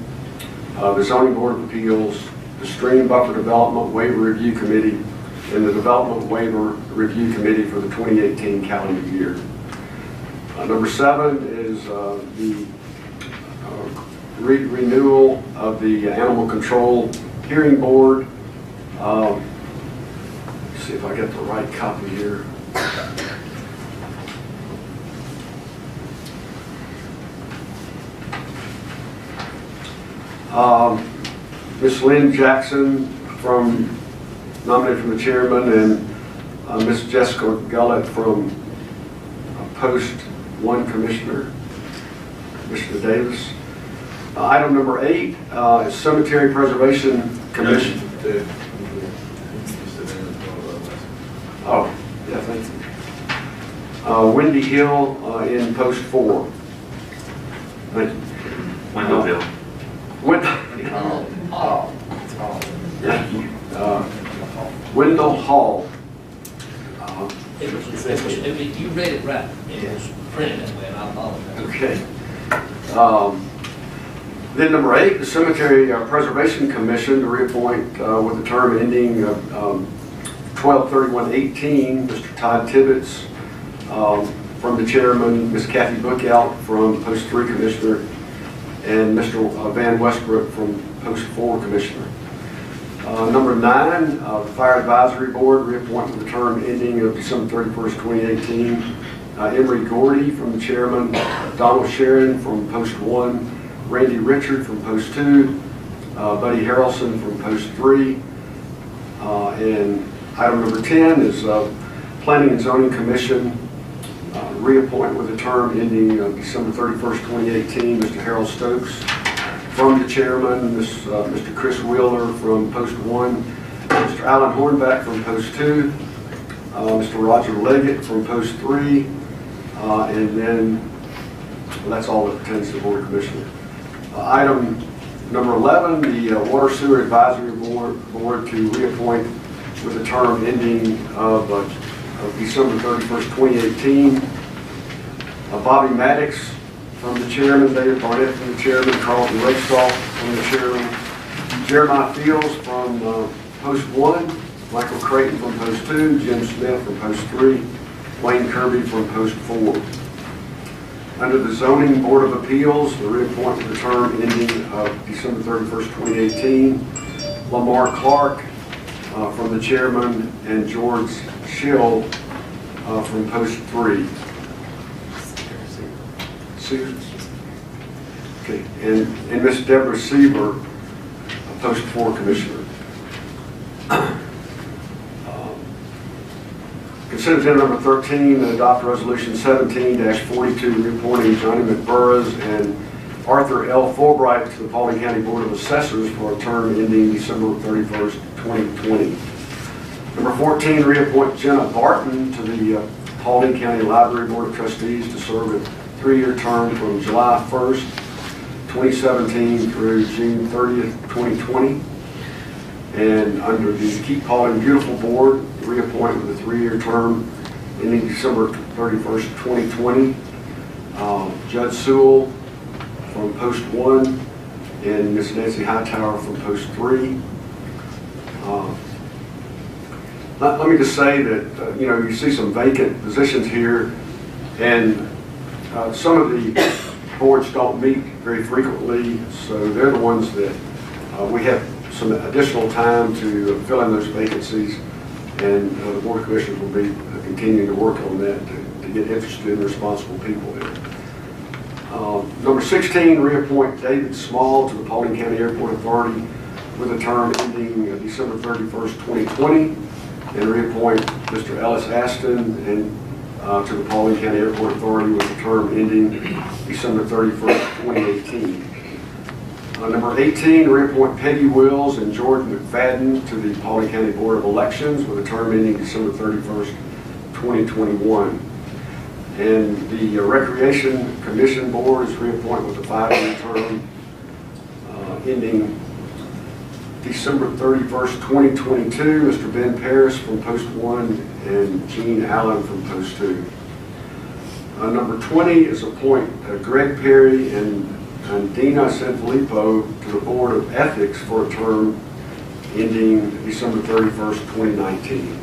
the Zoning Board of Appeals, the Stream Buffer Development Waiver Review Committee, and the Development Waiver Review Committee for the 2018 calendar year. Number 7 is the renewal of the Animal Control Hearing Board. Let's see if I get the right copy here. Ms. Lynn Jackson nominated from the chairman, and Ms. Jessica Gullett from Post 1 Commissioner, Commissioner Davis. Item number 8 is Cemetery Preservation Commission. Oh, yeah, thank you. Wendy Hill in Post 4. Thank you.
Wendell Hill.
Wendell Hall.
You read it right. It was printed that way, and I apologize.
Okay. Then number 8, the Cemetery Preservation Commission to reappoint with a term ending 12/31/18, Mr. Todd Tibbetts from the chairman, Ms. Kathy Bookout from Post 3 Commissioner, and Mr. Van Westbrook from Post 4 Commissioner. Number 9, the Fire Advisory Board, reappoint with a term ending of December 31st, 2018. Emery Gordy from the chairman, Donald Sharon from Post 1, Randy Richard from Post 2, Buddy Harrelson from Post 3. And item number 10 is Planning and Zoning Commission, reappoint with a term ending December 31st, 2018, Mr. Harold Stokes from the chairman, Mr. Chris Wheeler from Post 1, Mr. Alan Hornback from Post 2, Mr. Roger Leggett from Post 3, and then, well, that's all that pertains to the Board of Commissioners. Item number 11, the Water Sewer Advisory Board to reappoint with a term ending of December 31st, 2018. Bobby Maddox from the chairman, David Barnett from the chairman, Carlton Rakestraw from the chairman, Jeremiah Fields from Post 1, Michael Creighton from Post 2, Jim Smith from Post 3, Wayne Kirby from Post 4. Under the Zoning Board of Appeals, the reappointment of the term ending December 31st, 2018, Lamar Clark from the chairman, and George Schill from Post 3. Okay, and Miss Deborah Seaver, Post 4 Commissioner. Consent agenda number 13, adopt resolution 17-42, reappointing Johnny McBurrows and Arthur L. Fulbright to the Paulding County Board of Assessors for a term ending December 31st, 2020. Number 14, reappoint Jenna Barton to the Paulding County Library Board of Trustees to serve a 3-year term from July 1st, 2017 through June 30th, 2020. And under the Keep Paulding Beautiful Board, reappoint with a 3-year term ending December 31st, 2020. Judd Sewell from Post 1, and Miss Nancy Hightower from Post 3. Let me just say that, you see some vacant positions here, and some of the boards don't meet very frequently, so they're the ones that we have some additional time to fill in those vacancies, and the Board of Commissioners will be continuing to work on that to get interested and responsible people there. Number 16, reappoint David Small to the Paulding County Airport Authority with a term ending December 31st, 2020, and reappoint Mr. Ellis Aston and to the Paulding County Airport Authority with a term ending December 31st, 2018. Number 18, reappoint Peggy Wills and George McFadden to the Paulding County Board of Elections with a term ending December 31st, 2021. And the Recreation Commission Board is reappointed with a 5-year term ending December 31st, 2022. Mr. Ben Paris from Post 1 and Gene Allen from Post 2. Number 20 is appoint Greg Perry and Dina Sanfilippo to the Board of Ethics for a term ending December 31st, 2019.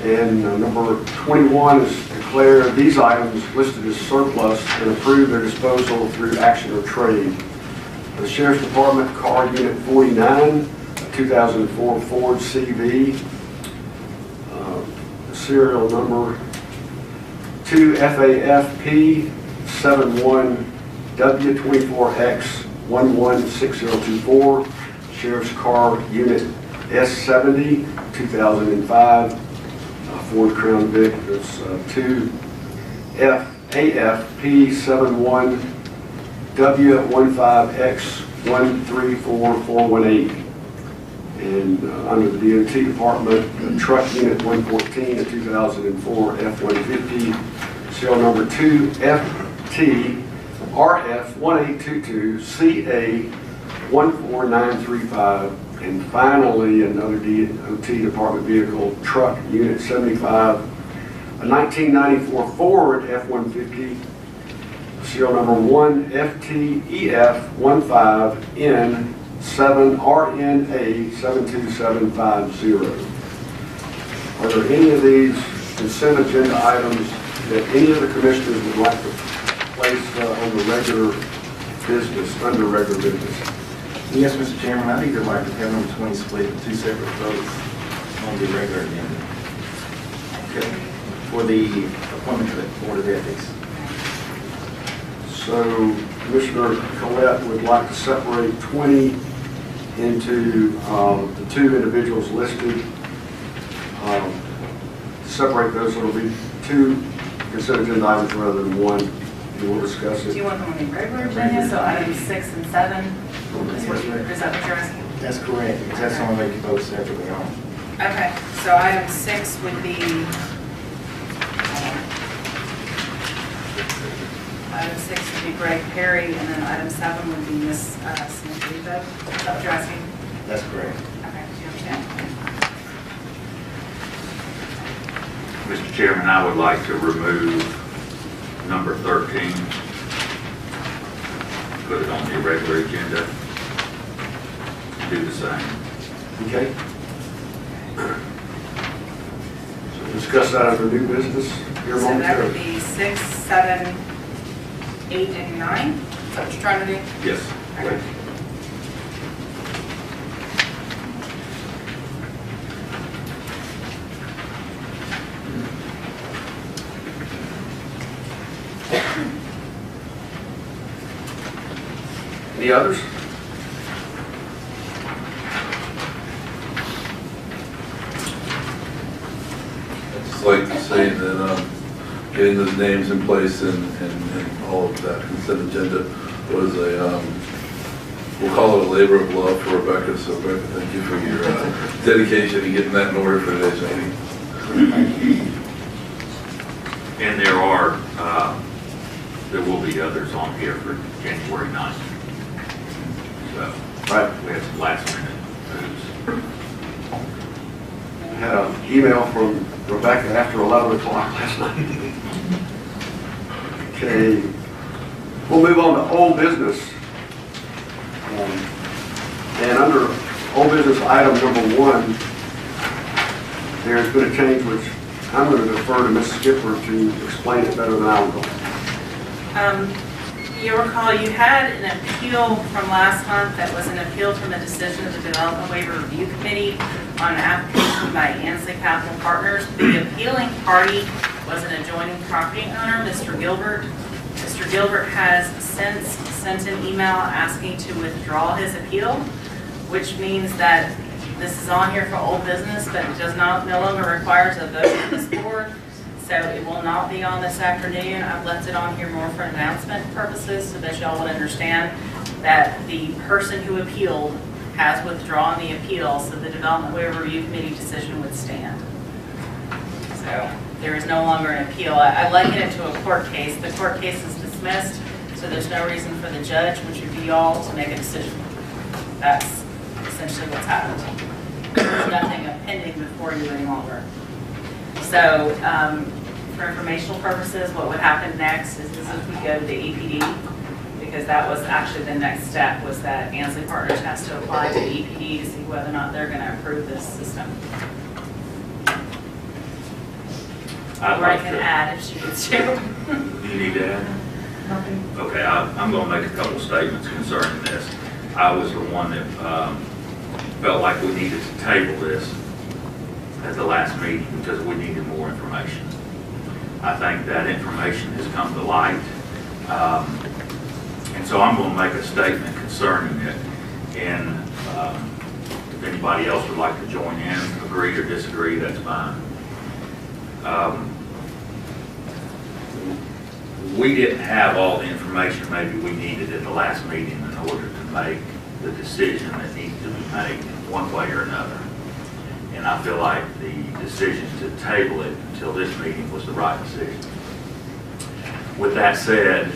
And number 21 is declare these items listed as surplus and approve their disposal through action or trade. The Sheriff's Department Car Unit 49, a 2004 Ford CV, serial number 2FAFP 71W24X116024, Sheriff's Car Unit S70, 2005 Ford Crown Vic. That's 2FAFP 71W15X134418. And under the DOT Department, Truck Unit 114, a 2004 F-150, serial number 2FT RF1822 CA14935, and finally another DOT Department vehicle, Truck Unit 75, a 1994 Ford F-150, serial number 1FTEF15N7RNA72750. Are there any of these consent agenda items that any of the commissioners would like to place on the regular business, under regular business?
Yes, Mr. Chairman, I'd either like to have number 20 split into 2 separate votes on the regular agenda. Okay. For the appointment to the Board of Ethics.
So Commissioner Collette would like to separate 20 into the 2 individuals listed. To separate those, it'll be 2 consent agenda items rather than 1. And we'll discuss it.
Do you want them on the regular agenda, so items 6 and 7? Is that what you're asking?
That's correct, because that's the only way you can vote separately on.
Okay, so item 6 would be, item 6 would be Greg Perry, and then item 7 would be Ms. Smith. Is that what you're asking?
That's correct.
Okay, do you understand?
Mr. Chairman, I would like to remove number 13, put it on the regular agenda, do the same.
Okay. So discuss that under new business here
So that would
momentarily.
be 6, 7, 8, and 9? Is that what you're trying to do?
Yes.
Okay.
Any others?
I'd just like to say that getting those names in place and all of that consent agenda was a, we'll call it a labor of love for Rebecca. So Rebecca, thank you for your dedication in getting that in order for today's meeting.
And there will be others on here for January 9th. So,
Right.
we had some last minute moves.
I had an email from Rebecca after 11 o'clock last night. Okay, we'll move on to old business. And under old business item number 1, there's been a change which I'm going to defer to Ms. Skipper to explain it better than I will.
You'll recall you had an appeal from last month that was an appeal from the decision of the Development Waiver Review Committee on an application by Ansley Capital Partners. The appealing party was an adjoining property owner, Mr. Gilbert. Mr. Gilbert has since sent an email asking to withdraw his appeal, which means that this is on here for old business, but it does not, no longer requires a vote from this board. So it will not be on this afternoon. I've left it on here more for announcement purposes so that y'all would understand that the person who appealed has withdrawn the appeal, so the Development Waiver Review Committee decision would stand. So there is no longer an appeal. I liken it to a court case. The court case is dismissed, so there's no reason for the judge, which would be y'all, to make a decision. That's essentially what's happened. There's nothing pending before you any longer. So for informational purposes, what would happen next is if we go to the EPD, because that was actually the next step, was that Ansley Partners has to apply to the EPD to see whether or not they're going to approve this system. Or I can add if she needs to.
Do you need to add?
Nothing.
Okay, I'm going to make a couple statements concerning this. I was the one that felt like we needed to table this at the last meeting because we needed more information. I think that information has come to light. And so I'm going to make a statement concerning it. And if anybody else would like to join in, agree or disagree, that's fine. We didn't have all the information maybe we needed at the last meeting in order to make the decision that needed to be made one way or another. And I feel like the decision to table it until this meeting was the right decision. With that said,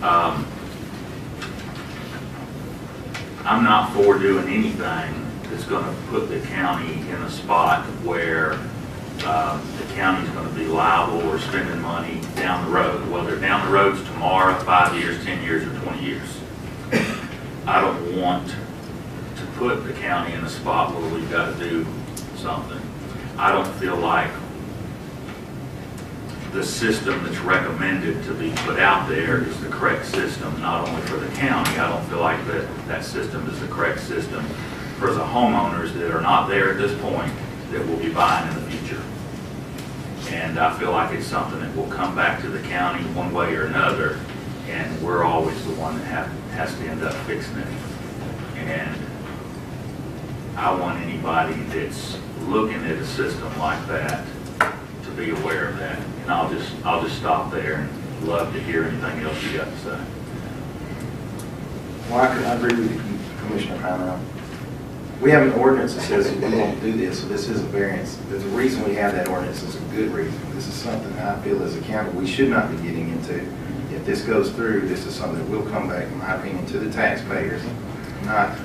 I'm not for doing anything that's going to put the county in a spot where the county's going to be liable or spending money down the road, whether down the road's tomorrow, 5 years, 10 years, or 20 years. I don't want to put the county in a spot where we've got to do something. I don't feel like the system that's recommended to be put out there is the correct system, not only for the county. I don't feel like that system is the correct system for the homeowners that are not there at this point that will be buying in the future. And I feel like it's something that will come back to the county one way or another, and we're always the one that has to end up fixing it. And I want anybody that's looking at a system like that to be aware of that. And I'll just stop there and love to hear anything else you got to say.
Well, I agree with you, Commissioner Conrad. We have an ordinance that says that we won't do this, so this is a variance. There's a reason we have that ordinance. It's a good reason. This is something I feel as a county we should not be getting into. If this goes through, this is something that will come back, in my opinion, to the taxpayers. Not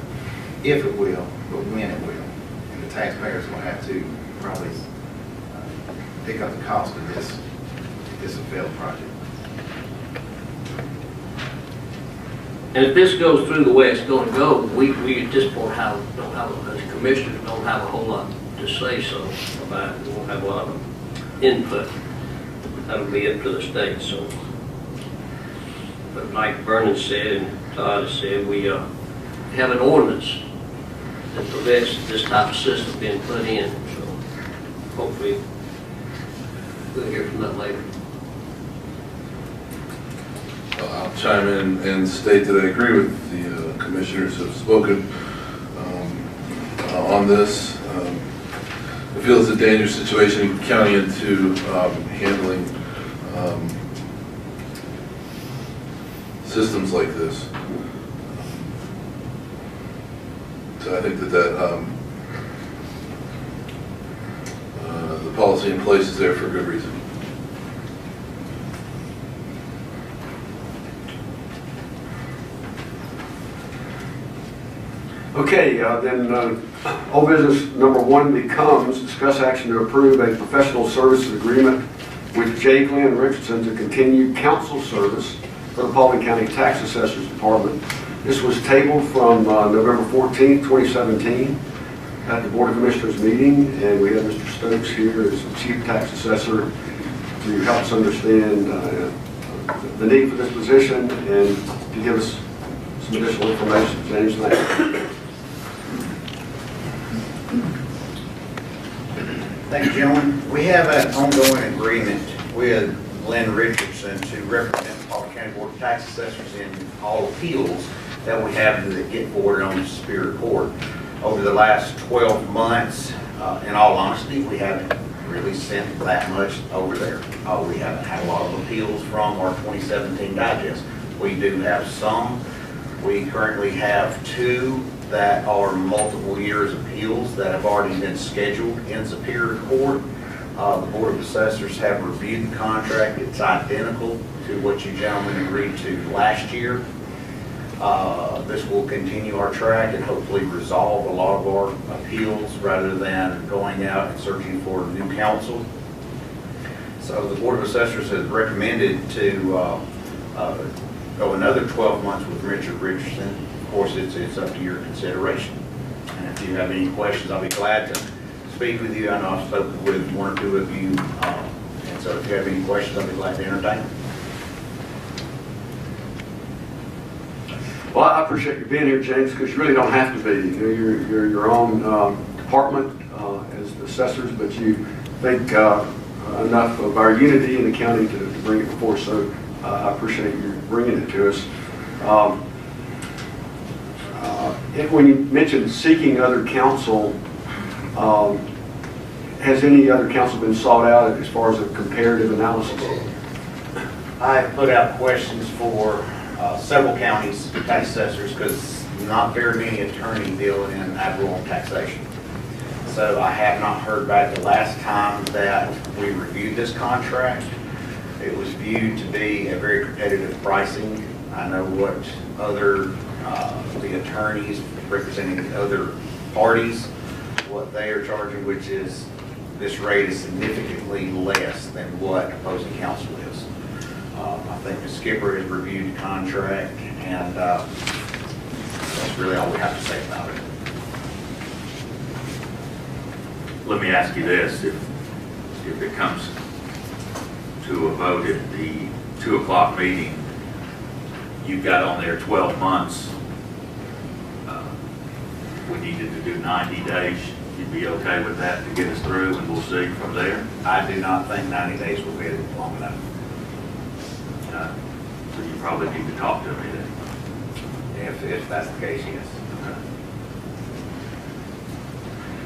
if it will, but when it will. And the taxpayers will have to probably pick up the cost of this if it's a failed project.
And if this goes through the way it's going to go, we at this point don't have, as commissioners, don't have a whole lot to say so about it. We won't have a lot of input. That'll be up to the state, so. But like Vernon said and Todd has said, we have an ordinance that prevents this type of system being put in, so hopefully we'll hear from that later.
I'll chime in and state that I agree with the commissioners who have spoken on this. I feel it's a dangerous situation county into handling systems like this. So I think that the policy in place is there for a good reason.
Okay, then old business number 1 becomes discuss action to approve a professional services agreement with J. Glenn Richardson to continue council service for the Paulding County Tax Assessors Department. This was tabled from November 14th, 2017 at the Board of Commissioners meeting, and we have Mr. Stokes here as the Chief Tax Assessor to help us understand the need for this position and to give us some additional information. James, thank you.
Thank you, gentlemen. We have an ongoing agreement with Glenn Richardson to represent the Paulding County Board of Tax Assessors in all appeals that we have that get forwarded on to Superior Court. Over the last 12 months, in all honesty, we haven't really sent that much over there. We haven't had a lot of appeals from our 2017 digest. We do have some. We currently have 2 that are multiple years appeals that have already been scheduled in Superior Court. The Board of Assessors have reviewed the contract. It's identical to what you gentlemen agreed to last year. This will continue our track and hopefully resolve a lot of our appeals rather than going out and searching for new counsel. So the Board of Assessors has recommended to go another 12 months with Richard Richardson. Of course, it's up to your consideration. And if you have any questions, I'll be glad to speak with you. I know I've spoken with 1 or 2 of you. And so if you have any questions, I'll be glad to entertain them.
Well, I appreciate you being here, James, because you really don't have to be. You're your own department as assessors, but you think enough of our unity in the county to bring it before. So I appreciate you bringing it to us. When you mentioned seeking other counsel, has any other counsel been sought out as far as a comparative analysis?
I have put out questions for several counties, tax assessors, because not very many attorneys deal in ad valorem taxation. So I have not heard back. The last time that we reviewed this contract, it was viewed to be a very competitive pricing. I know what other, the attorneys representing the other parties, what they are charging, which is, this rate is significantly less than what opposing counsel is. I think Ms. Skipper has reviewed the contract, and that's really all we have to say about it.
Let me ask you this, if it comes to a vote at the 2 o'clock meeting, you've got on there 12 months, we needed to do 90 days, you'd be okay with that to get us through, and we'll see from there?
I do not think 90 days will be long enough.
So you probably need to talk to me then.
If that's the case, yes.
Okay.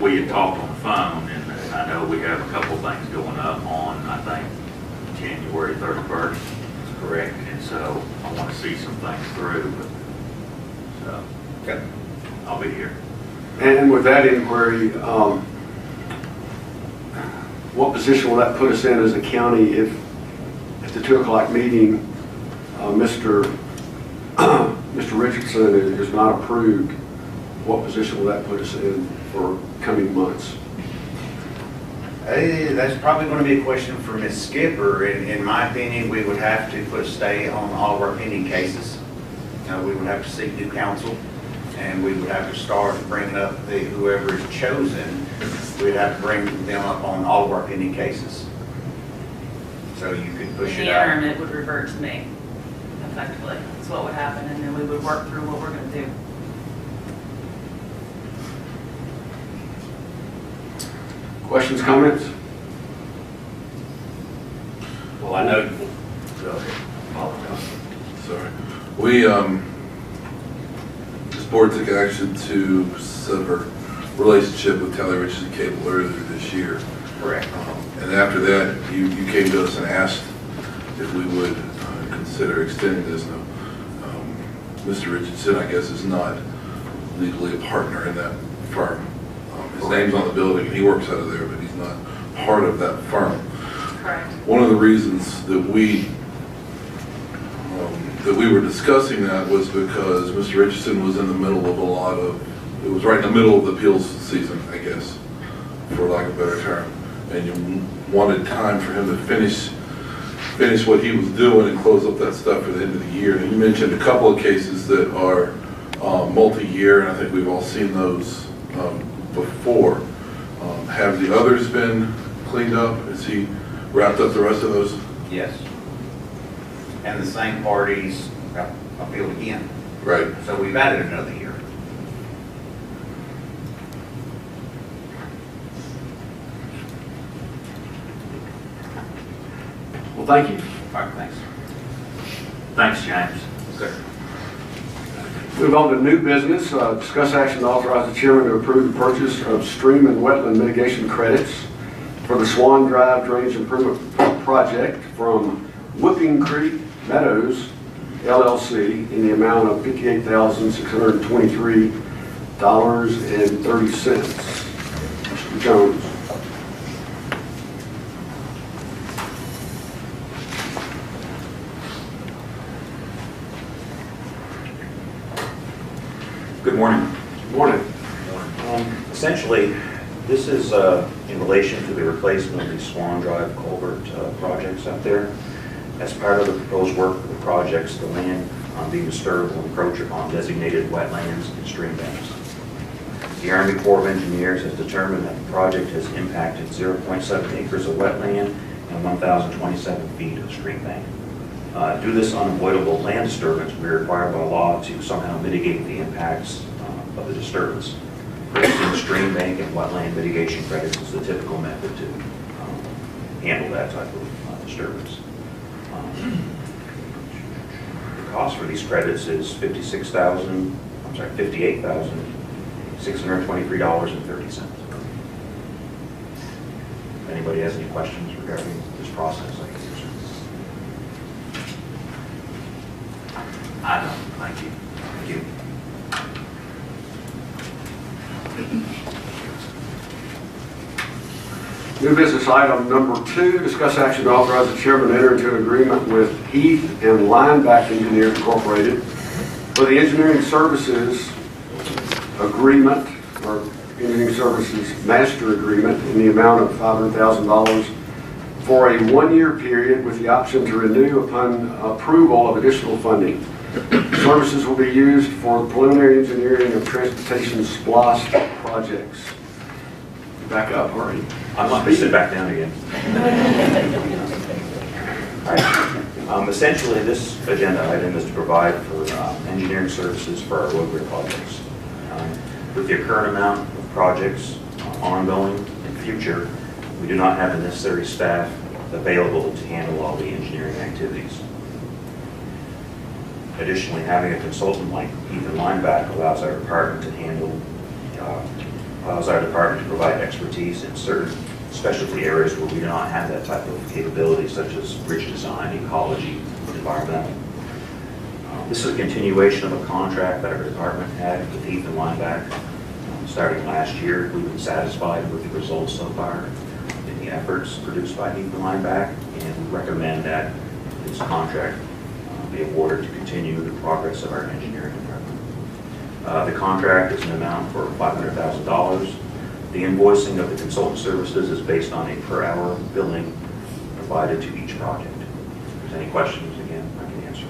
We had talked on the phone, and I know we have a couple things going up on, I think, January 31st. That's correct. And so I want to see some things through, but, so,
okay.
I'll be here.
And with that inquiry, what position will that put us in as a county if at the 2 o'clock meeting, Mr. Richardson is not approved? What position will that put us in for coming months?
That's probably going to be a question for Ms. Skipper. In my opinion, we would have to put a stay on all of our pending cases. We would have to seek new counsel, and we would have to start bringing up whoever is chosen. We'd have to bring them up on all of our pending cases. So you could push
In
it
the
out.
interim, it would revert to me, effectively. That's what would happen, and then we would work through what we're going to do.
Questions, comments?
Well, I know, go ahead, apologize.
Sorry. We, this board took action to sever relationship with Tally Richardson Cable earlier this year.
Correct.
And after that, you came to us and asked if we would consider extending this. Now, Mr. Richardson, I guess, is not legally a partner in that firm. His name's on the building, and he works out of there, but he's not part of that firm.
Correct.
One of the reasons that we were discussing that was because Mr. Richardson was in the middle of a lot of it was right in the middle of the appeals season, I guess, for lack of a better term. And you wanted time for him to finish what he was doing and close up that stuff at the end of the year. And you mentioned a couple of cases that are multi-year, and I think we've all seen those before. Have the others been cleaned up? Has he wrapped up the rest of those?
Yes. And the same parties appealed again.
Right.
So we've added another year.
Well, thank you.
All right, thanks.
Thanks, James.
Sir.
Move on to new business. Discuss action to authorize the chairman to approve the purchase of stream and wetland mitigation credits for the Swan Drive Drainage Improvement Project from Whipping Creek Meadows LLC in the amount of $58,623.30. Mr. Jones.
Good morning.
Good morning.
Essentially, this is in relation to the replacement of the Swan Drive culvert projects out there. As part of the proposed work for the projects, the land being disturbed will encroach upon designated wetlands and stream banks. The Army Corps of Engineers has determined that the project has impacted 0.7 acres of wetland and 1,027 feet of stream bank. Due to this unavoidable land disturbance, we are required by law to somehow mitigate the impacts of the disturbance. Purchasing stream bank and wetland mitigation credits is the typical method to handle that type of disturbance. The cost for these credits is $58,623.30. If anybody has any questions regarding this process, I can answer.
I don't. Thank you.
Thank you.
New business item number 2, discuss action to authorize the chairman to enter into an agreement with Heath and Lineback Engineers Incorporated for the engineering services agreement, or engineering services master agreement, in the amount of $500,000 for a 1-year period with the option to renew upon approval of additional funding. Services will be used for preliminary engineering of transportation SPLOST projects. Back up, hurry.
I'm not going to sit back down again. Essentially, this agenda item is to provide for engineering services for our roadway projects. With the current amount of projects ongoing and future, we do not have the necessary staff available to handle all the engineering activities. Additionally, having a consultant like Heath and Lineback allows our department to provide expertise in certain specialty areas where we do not have that type of capability, such as bridge design, ecology, environmental. This is a continuation of a contract that our department had with Heath and Lineback. Starting last year, we've been satisfied with the results so far in the efforts produced by Heath and Lineback, and we recommend that this contract be awarded to continue the progress of our engineering department. The contract is an amount for $500,000. The invoicing of the consultant services is based on a per-hour billing provided to each project. If there's any questions, again, I can answer.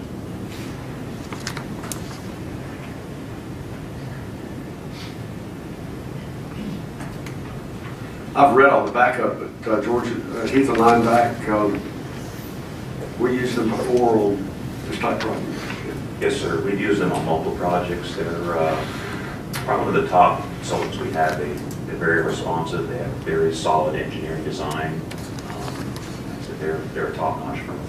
I've read all the backup, but George, Heath and Lineback, we used them before on this type of project.
Yes, sir. We've used them on multiple projects. They're probably one of the top consultants we have. They're very responsive. They have very solid engineering design. So they're a top-notch firm.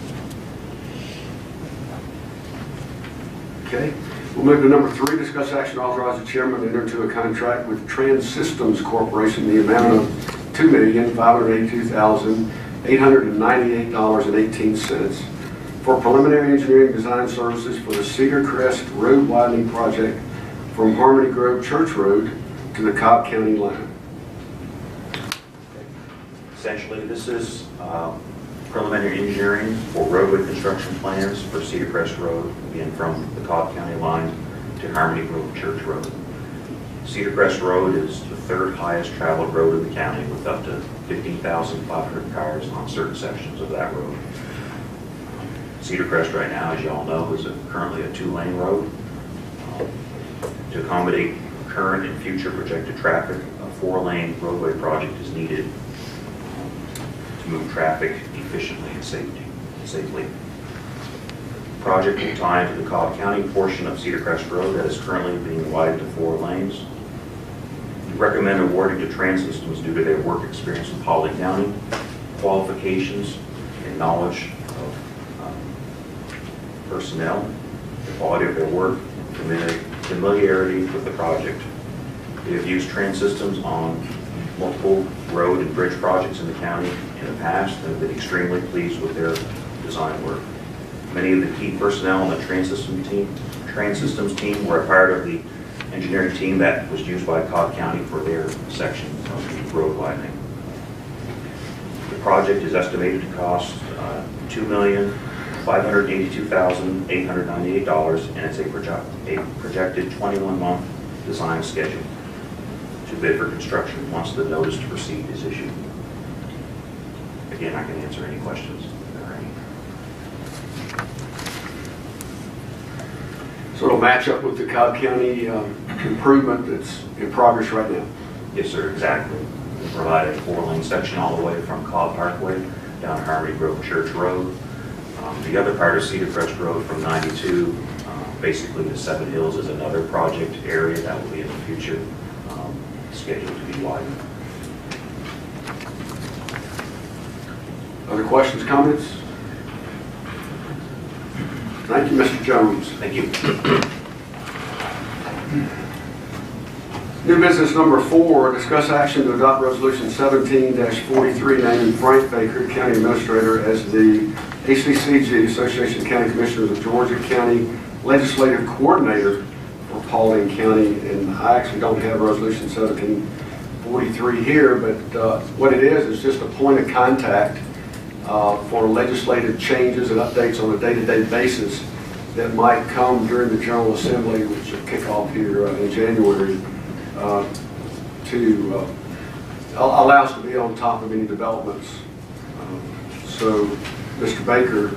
Okay. We'll move to number 3, discuss action to authorize the chairman to enter into a contract with Trans Systems Corporation in the amount of $2,582,898.18 for preliminary engineering design services for the Cedar Crest Road widening project from Harmony Grove Church Road to the Cobb County line.
Essentially, this is preliminary engineering for roadway construction plans for Cedar Crest Road, again from the Cobb County line to Harmony Grove Church Road. Cedar Crest Road is the third highest traveled road in the county with up to 15,500 cars on certain sections of that road. Cedar Crest right now, as you all know, is currently a 2-lane road. To accommodate current and future projected traffic, a 4-lane roadway project is needed to move traffic efficiently and safely. The project will tie into the Cobb County portion of Cedar Crest Road that is currently being widened to 4 lanes. We recommend awarding to Trans-Systems due to their work experience in Paulding County, qualifications, and knowledge of personnel, the quality of their work, familiarity with the project. They have used Trans-Systems on multiple road and bridge projects in the county in the past and have been extremely pleased with their design work. Many of the key personnel on the Trans-Systems team were a part of the engineering team that was used by Cobb County for their section of the road widening. The project is estimated to cost $2,582,898, and it's a projected 21-month design schedule to bid for construction once the notice to proceed is issued. Again, I can answer any questions if there are any.
So it'll match up with the Cobb County improvement that's in progress right now?
Yes, sir, exactly. We provide a 4-lane section all the way from Cobb Parkway down Harmony Grove Church Road. The other part of Cedar Crest Road from 92, basically to Seven Hills, is another project area that will be in the future scheduled to be widened.
Other questions, comments? Thank you, Mr. Jones.
Thank you.
New business number 4, discuss action to adopt resolution 17-43 naming Frank Baker, County Administrator, as the ACCG, Association of County Commissioners of Georgia County Legislative Coordinator for Paulding County. And I actually don't have resolution 1743 here, but what it is just a point of contact for legislative changes and updates on a day-to-day basis that might come during the General Assembly, which will kick off here in January, to allow us to be on top of any developments. So Mr. Baker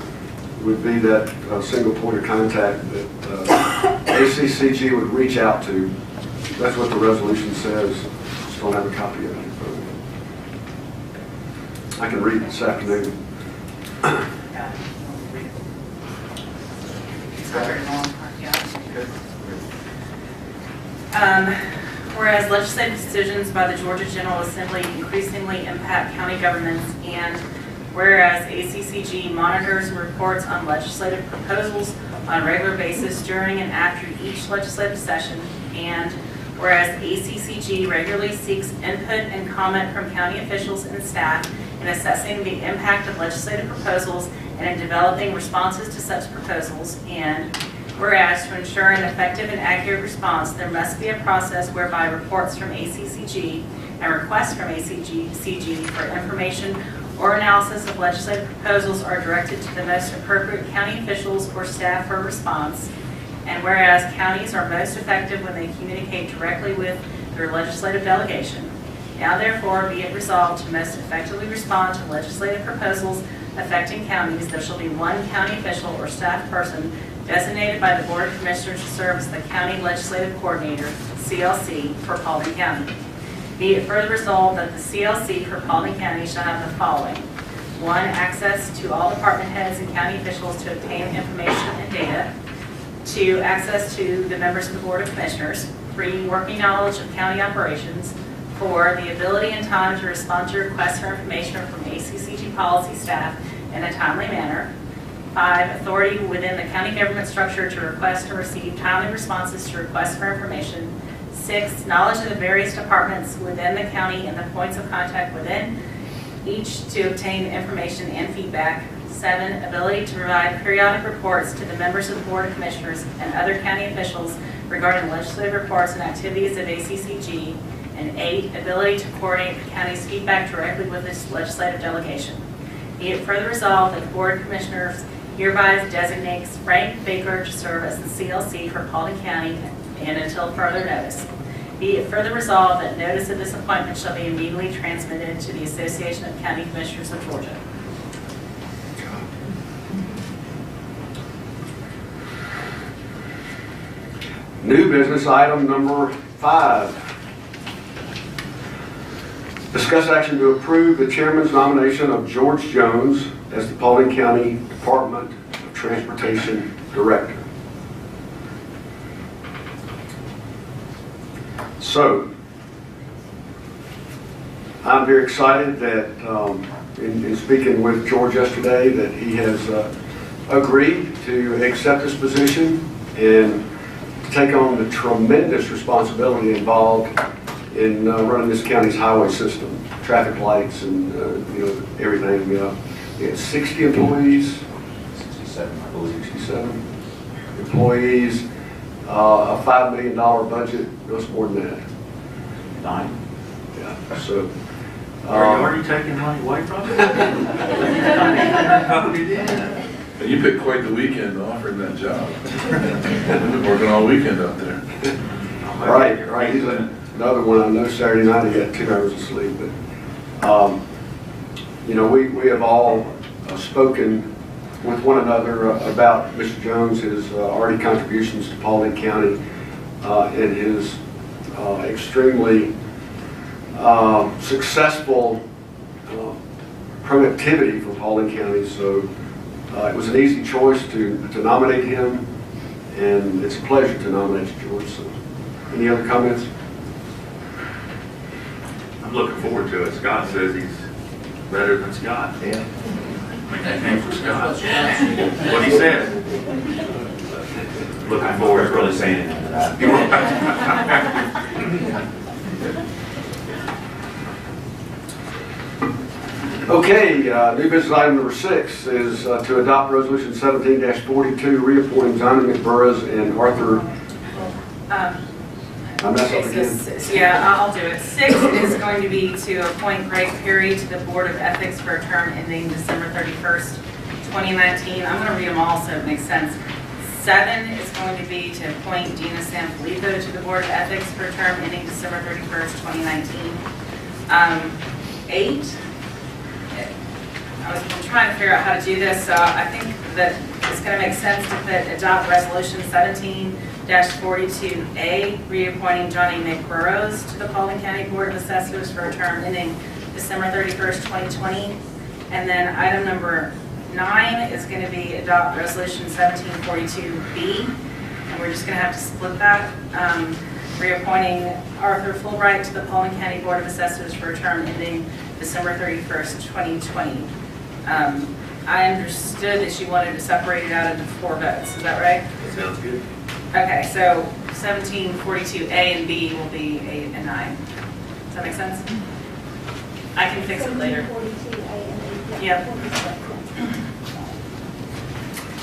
would be that single point of contact that ACCG would reach out to. That's what the resolution says. Just don't have a copy of it. I can read it this afternoon.
Whereas legislative decisions by the Georgia General Assembly increasingly impact county governments, and whereas ACCG monitors and reports on legislative proposals on a regular basis during and after each legislative session, and whereas ACCG regularly seeks input and comment from county officials and staff in assessing the impact of legislative proposals and in developing responses to such proposals, and whereas to ensure an effective and accurate response, there must be a process whereby reports from ACCG and requests from ACCG for information or analysis of legislative proposals are directed to the most appropriate county officials or staff for response, and whereas counties are most effective when they communicate directly with their legislative delegation. Now therefore be it resolved to most effectively respond to legislative proposals affecting counties, there shall be one county official or staff person designated by the Board of Commissioners to serve as the County Legislative Coordinator, CLC, for Paulding County. Be it further resolved that the CLC for Paulding County shall have the following: 1, access to all department heads and county officials to obtain information and data. 2, access to the members of the Board of Commissioners. 3, working knowledge of county operations. 4, the ability and time to respond to requests for information from ACCG policy staff in a timely manner. 5, authority within the county government structure to request and receive timely responses to requests for information. 6, knowledge of the various departments within the county and the points of contact within each to obtain information and feedback. 7, ability to provide periodic reports to the members of the Board of Commissioners and other county officials regarding legislative reports and activities of ACCG. And 8, ability to coordinate the county's feedback directly with its legislative delegation. Be it further resolved that the Board of Commissioners hereby designates Frank Baker to serve as the CLC for Paulding County and until further notice. Be it further resolved that notice of this appointment shall be immediately transmitted to the Association of County Commissioners of Georgia.
New business item number 5. Discuss action to approve the chairman's nomination of George Jones as the Paulding County Department of Transportation Director. So, I'm very excited that in speaking with George yesterday that he has agreed to accept this position and take on the tremendous responsibility involved in running this county's highway system, traffic lights and everything. We had 60 employees,
67, I believe.
67 employees, a $5 million budget, no more than that.
9.
Yeah, so.
Are you already taking money away from it?
You picked quite the weekend offering that job. You've been working all weekend out there.
Right. He's another one. I know Saturday night he got 2 hours of sleep, but we have all spoken with one another about Mr. Jones, his already contributions to Paulding County, and his extremely successful productivity for Paulding County. So it was an easy choice to nominate him, and it's a pleasure to nominate you, George. So, any other comments?
I'm looking forward to it. Scott says he's better than Scott.
Yeah.
Make that name for Scott. What he said. Looking forward to
really saying anything to that.
Okay, new business item number 6 is to adopt resolution 17-42, reappointing Johnny McBurrows and Arthur. I messed up again.
Yeah, I'll do it. 6 is going to be to appoint Greg Perry to the Board of Ethics for a term ending December 31st, 2019. I'm going to read them all so it makes sense. 7 is going to be to appoint Dina Sanfilippo to the Board of Ethics for a term ending December 31st, 2019. 8, I was trying to figure out how to do this, so I think that it's going to make sense to adopt resolution 17-42A, reappointing Johnny McBurrows to the Paulding County Board of Assessors for a term ending December 31st, 2020. And then item number 9 is going to be adopt resolution 1742B, and we're just going to have to split that. Reappointing Arthur Fulbright to the Paulding County Board of Assessors for a term ending December 31st, 2020. I understood that you wanted to separate it out into 4 votes. Is that right?
That sounds good.
Okay, so 1742A and B will be 8 and 9. Does that make sense? I can fix it later.
1742A and 8.
Yep.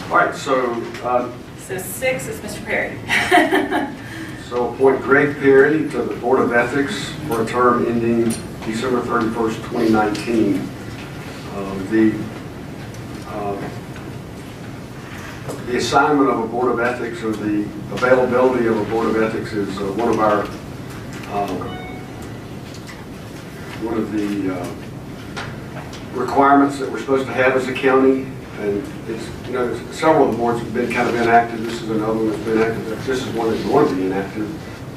All right, so
So 6 is Mr. Perry.
So appoint Greg Perry to the Board of Ethics for a term ending December 31st, 2019. The assignment of a Board of Ethics, or the availability of a Board of Ethics, is one of the requirements that we're supposed to have as a county. And it's, several of the boards have been kind of inactive. This is another one that's been active. This is one that's going to be inactive.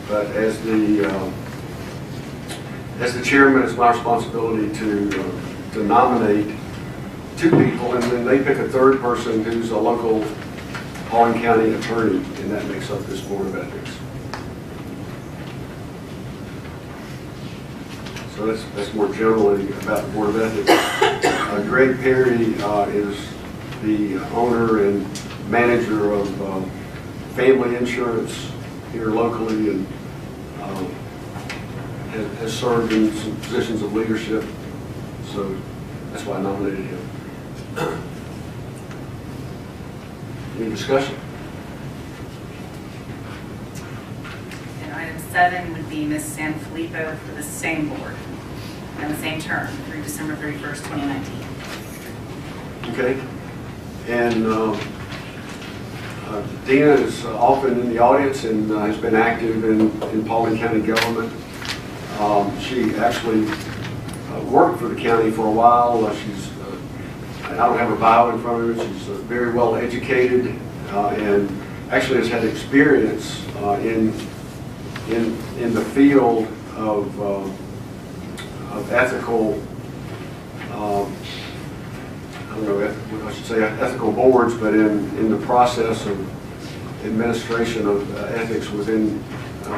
But as the chairman, it's my responsibility to nominate 2 people, and then they pick a 3rd person who's a local Paulding County attorney, and that makes up this Board of Ethics. So that's more generally about the Board of Ethics. Greg Perry is the owner and manager of family insurance here locally, and has served in some positions of leadership. So that's why I nominated him. Any discussion?
And item 7 would be Ms. Sanfilippo for the same board and the same term through December 31st, 2019.
Okay. And Dina is often in the audience and has been active in Paulding County government. She actually worked for the county for a while. I don't have her bio in front of her. She's very well educated and actually has had experience in the field of ethical, I don't know what I should say, ethical boards, but in the process of administration of ethics within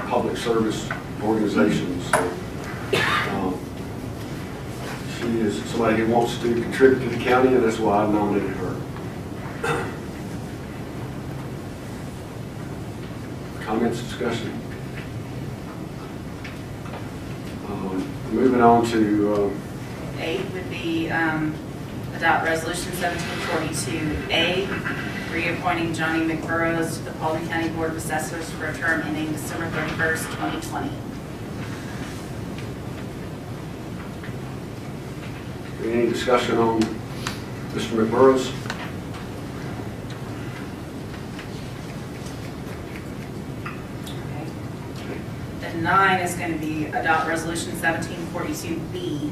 public service organizations. So, she is somebody who wants to contribute to the county, and that's why I nominated her. Comments, discussion? Moving on to...
8 would be adopt resolution 1742A, reappointing Johnny McBurrows to the Paulding County Board of Assessors for a term ending December 31st, 2020.
Any discussion on Mr. McBurrows?
Then 9 is going to be adopt resolution 1742B,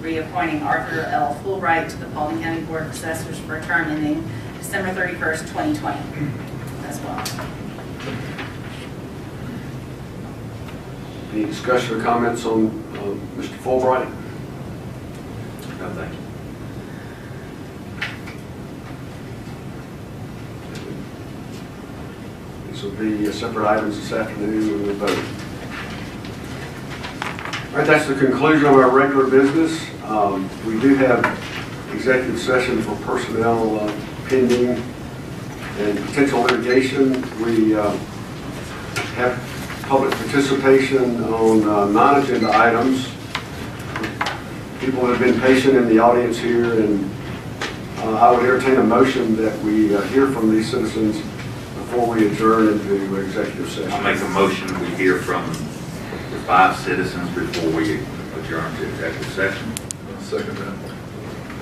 reappointing Arthur L. Fulbright to the Paulding County Board of Assessors for a term ending December 31st, 2020 as well.
Any discussion or comments on Mr. Fulbright?
No, thank you.
These will be separate items this afternoon when we vote. All right, that's the conclusion of our regular business. We do have executive session for personnel pending and potential litigation. We have public participation on non-agenda items. People have been patient in the audience here, and I would entertain a motion that we hear from these citizens before we adjourn into executive session.
I'll make a motion we hear from the 5 citizens before we adjourn to executive session.
I'll second that.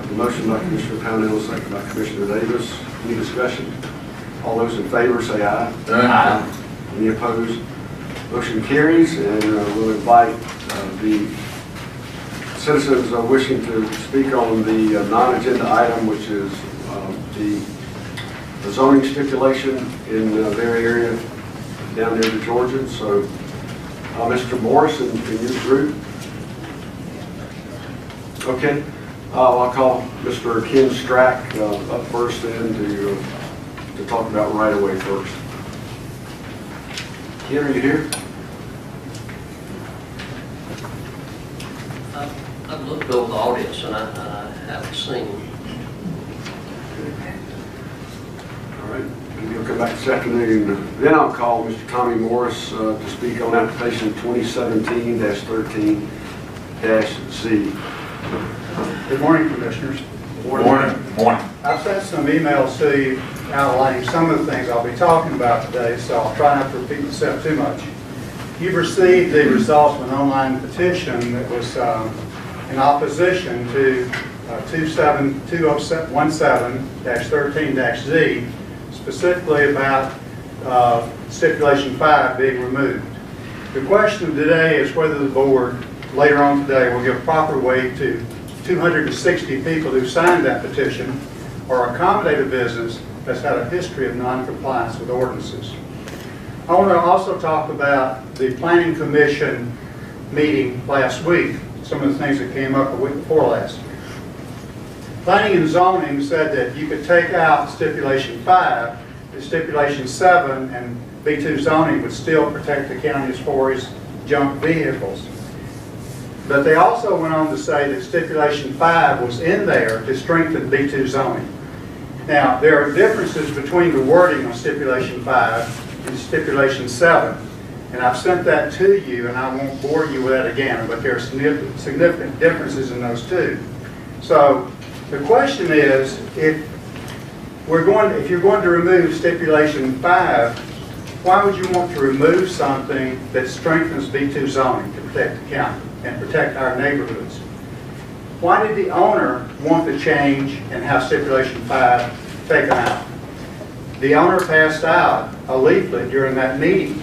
A motion by Commissioner Pownell, second by Commissioner Davis. Any discussion? All those in favor say aye.
Aye.
Any opposed? Motion carries, and we'll invite the citizens wishing to speak on the non-agenda item, which is the zoning stipulation in their area down near the Georgian. So, Mr. Morris and your group. Okay. I'll call Mr. Ken Strack up first then to talk about right-of-way first. Ken, are you here?
I've looked over the audience and I haven't seen.
All right. Maybe you'll come back this afternoon. Then I'll call Mr. Tommy Morris to speak on application 2017-13-Z.
Good morning, Commissioners.
Morning.
I've sent some emails to you outlining some of the things I'll be talking about today, so I'll try not to repeat myself too much. You've received the results of an online petition that was in opposition to 2017-13-Z, specifically about stipulation 5 being removed. The question today is whether the board later on today will give proper weight to 260 people who signed that petition or accommodate a business that's had a history of non-compliance with ordinances. I want to also talk about the Planning Commission meeting last week, some of the things that came up the week before last. Planning and Zoning said that you could take out stipulation 5, but stipulation 7 and B2 zoning would still protect the county as far as junk vehicles. But they also went on to say that stipulation 5 was in there to strengthen B2 zoning. Now, there are differences between the wording of stipulation 5 and stipulation 7. And I've sent that to you, and I won't bore you with that again, but there are significant differences in those two. So the question is, if you're going to remove stipulation 5, why would you want to remove something that strengthens B2 zoning to protect the county and protect our neighborhoods? Why did the owner want to change and have stipulation 5 taken out? the owner passed out a leaflet during that meeting.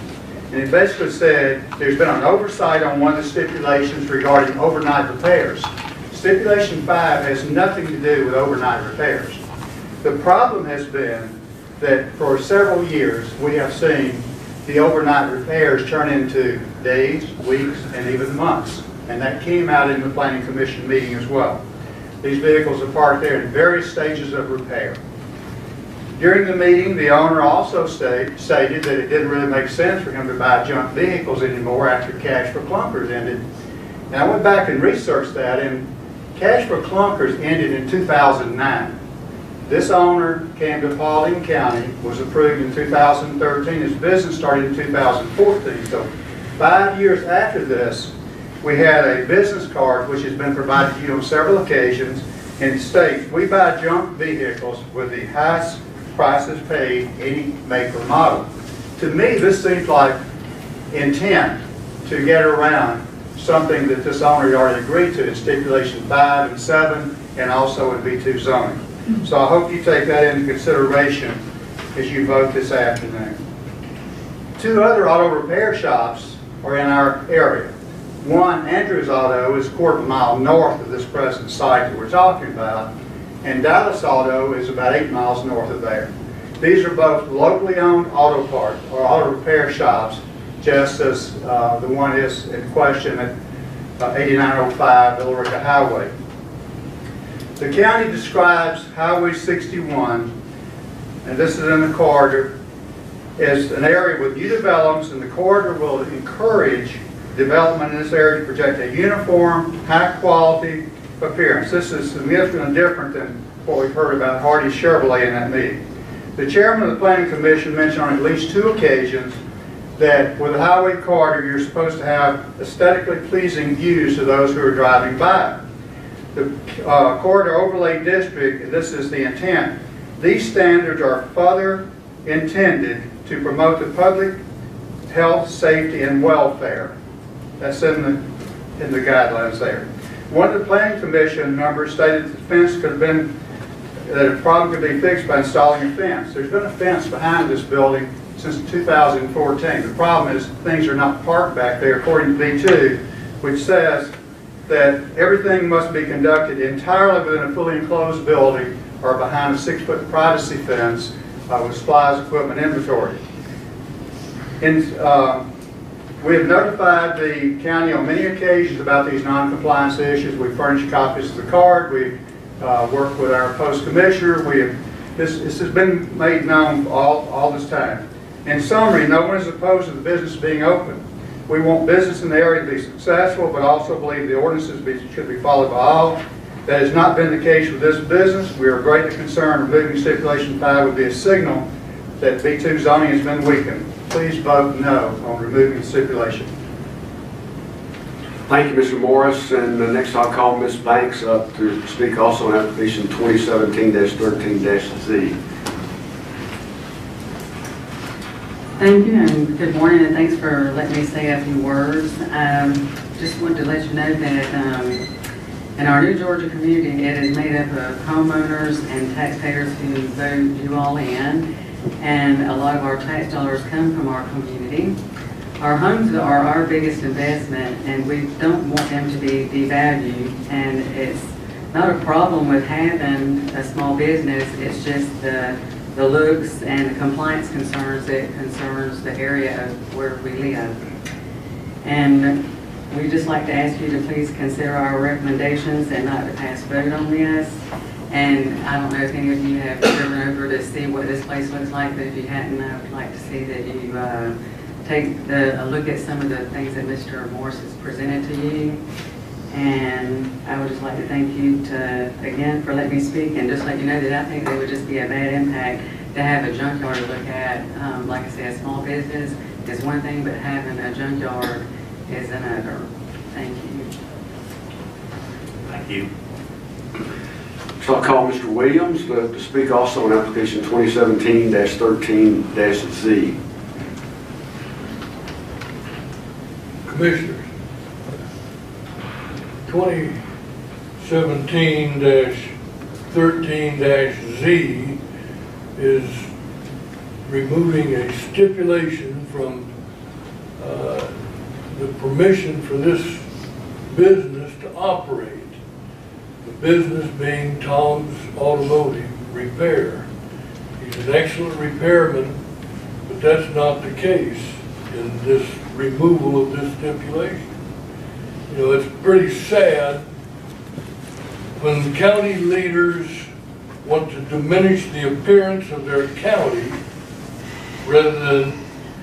And it basically said there's been an oversight on one of the stipulations regarding overnight repairs. Stipulation 5 has nothing to do with overnight repairs. The problem has been that for several years we have seen the overnight repairs turn into days, weeks, and even months. And that came out in the Planning Commission meeting as well. These vehicles are parked there in various stages of repair. During the meeting, the owner also stated that it didn't really make sense for him to buy junk vehicles anymore after Cash for Clunkers ended. And I went back and researched that, and Cash for Clunkers ended in 2009. This owner came to Paulding County, was approved in 2013. His business started in 2014. So 5 years after this, we had a business card which has been provided to you on several occasions, and it states, we buy junk vehicles with the highest prices paid, any make or model. To me, this seems like intent to get around something that this owner had already agreed to in stipulation 5 and 7, and also in B2 zoning. So I hope you take that into consideration as you vote this afternoon. 2 other auto repair shops are in our area. One, Andrews Auto, is a quarter-mile north of this present site that we're talking about, and Dallas Auto is about 8 miles north of there. These are both locally owned auto parts or auto repair shops, just as the one is in question at 8905 Billerica Highway. The county describes Highway 61, and this is in the corridor, as an area with new developments, and the corridor will encourage development in this area to project a uniform, high-quality appearance. This is significantly different than what we've heard about Hardy Chevrolet in that meeting. The chairman of the Planning Commission mentioned on at least 2 occasions that with a highway corridor, you're supposed to have aesthetically pleasing views to those who are driving by. The corridor overlay district, this is the intent. These standards are further intended to promote the public health, safety, and welfare. That's in the guidelines there. One of the Planning Commission members stated that the fence could have been, that a problem could be fixed by installing a fence. There's been a fence behind this building since 2014. The problem is things are not parked back there according to B2, which says that everything must be conducted entirely within a fully enclosed building or behind a 6-foot privacy fence with supplies, equipment, inventory. We have notified the county on many occasions about these non-compliance issues. We furnished copies of the card. We've worked with our post commissioner. This has been made known all this time. In summary, no one is opposed to the business being open. We want business in the area to be successful, but also believe the ordinances should be followed by all. That has not been the case with this business. We are greatly concerned removing stipulation 5 would be a signal that B2 zoning has been weakened. Please vote no on removing the stipulation.
Thank you, Mr. Morris. And next I'll call Ms. Banks up to speak also on application 2017-13-Z.
Thank you, and good morning, and thanks for letting me say a few words. Just wanted to let you know that in our new Georgia community, it is made up of homeowners and taxpayers who vote you all in, and a lot of our tax dollars come from our community. Our homes are our biggest investment, and we don't want them to be devalued, and it's not a problem with having a small business, it's just the looks and the compliance concerns that concerns the area of where we live. And we'd just like to ask you to please consider our recommendations and not to pass vote on this. And I don't know if any of you have driven over to see what this place looks like, but if you hadn't, I would like to see that you take a look at some of the things that Mr. Morris has presented to you. And I would just like to thank you again for letting me speak, and just let you know that I think there would just be a bad impact to have a junkyard to look at. Like I said, a small business is one thing, but having a junkyard is another. Thank you.
Thank you.
So I'll call Mr. Williams to speak also on application 2017-13-Z.
Commissioners, 2017-13-Z is removing a stipulation from the permission for this business to operate. The business being Tom's Automotive Repair. He's an excellent repairman, but that's not the case in this removal of this stipulation. You know, it's pretty sad when county leaders want to diminish the appearance of their county rather than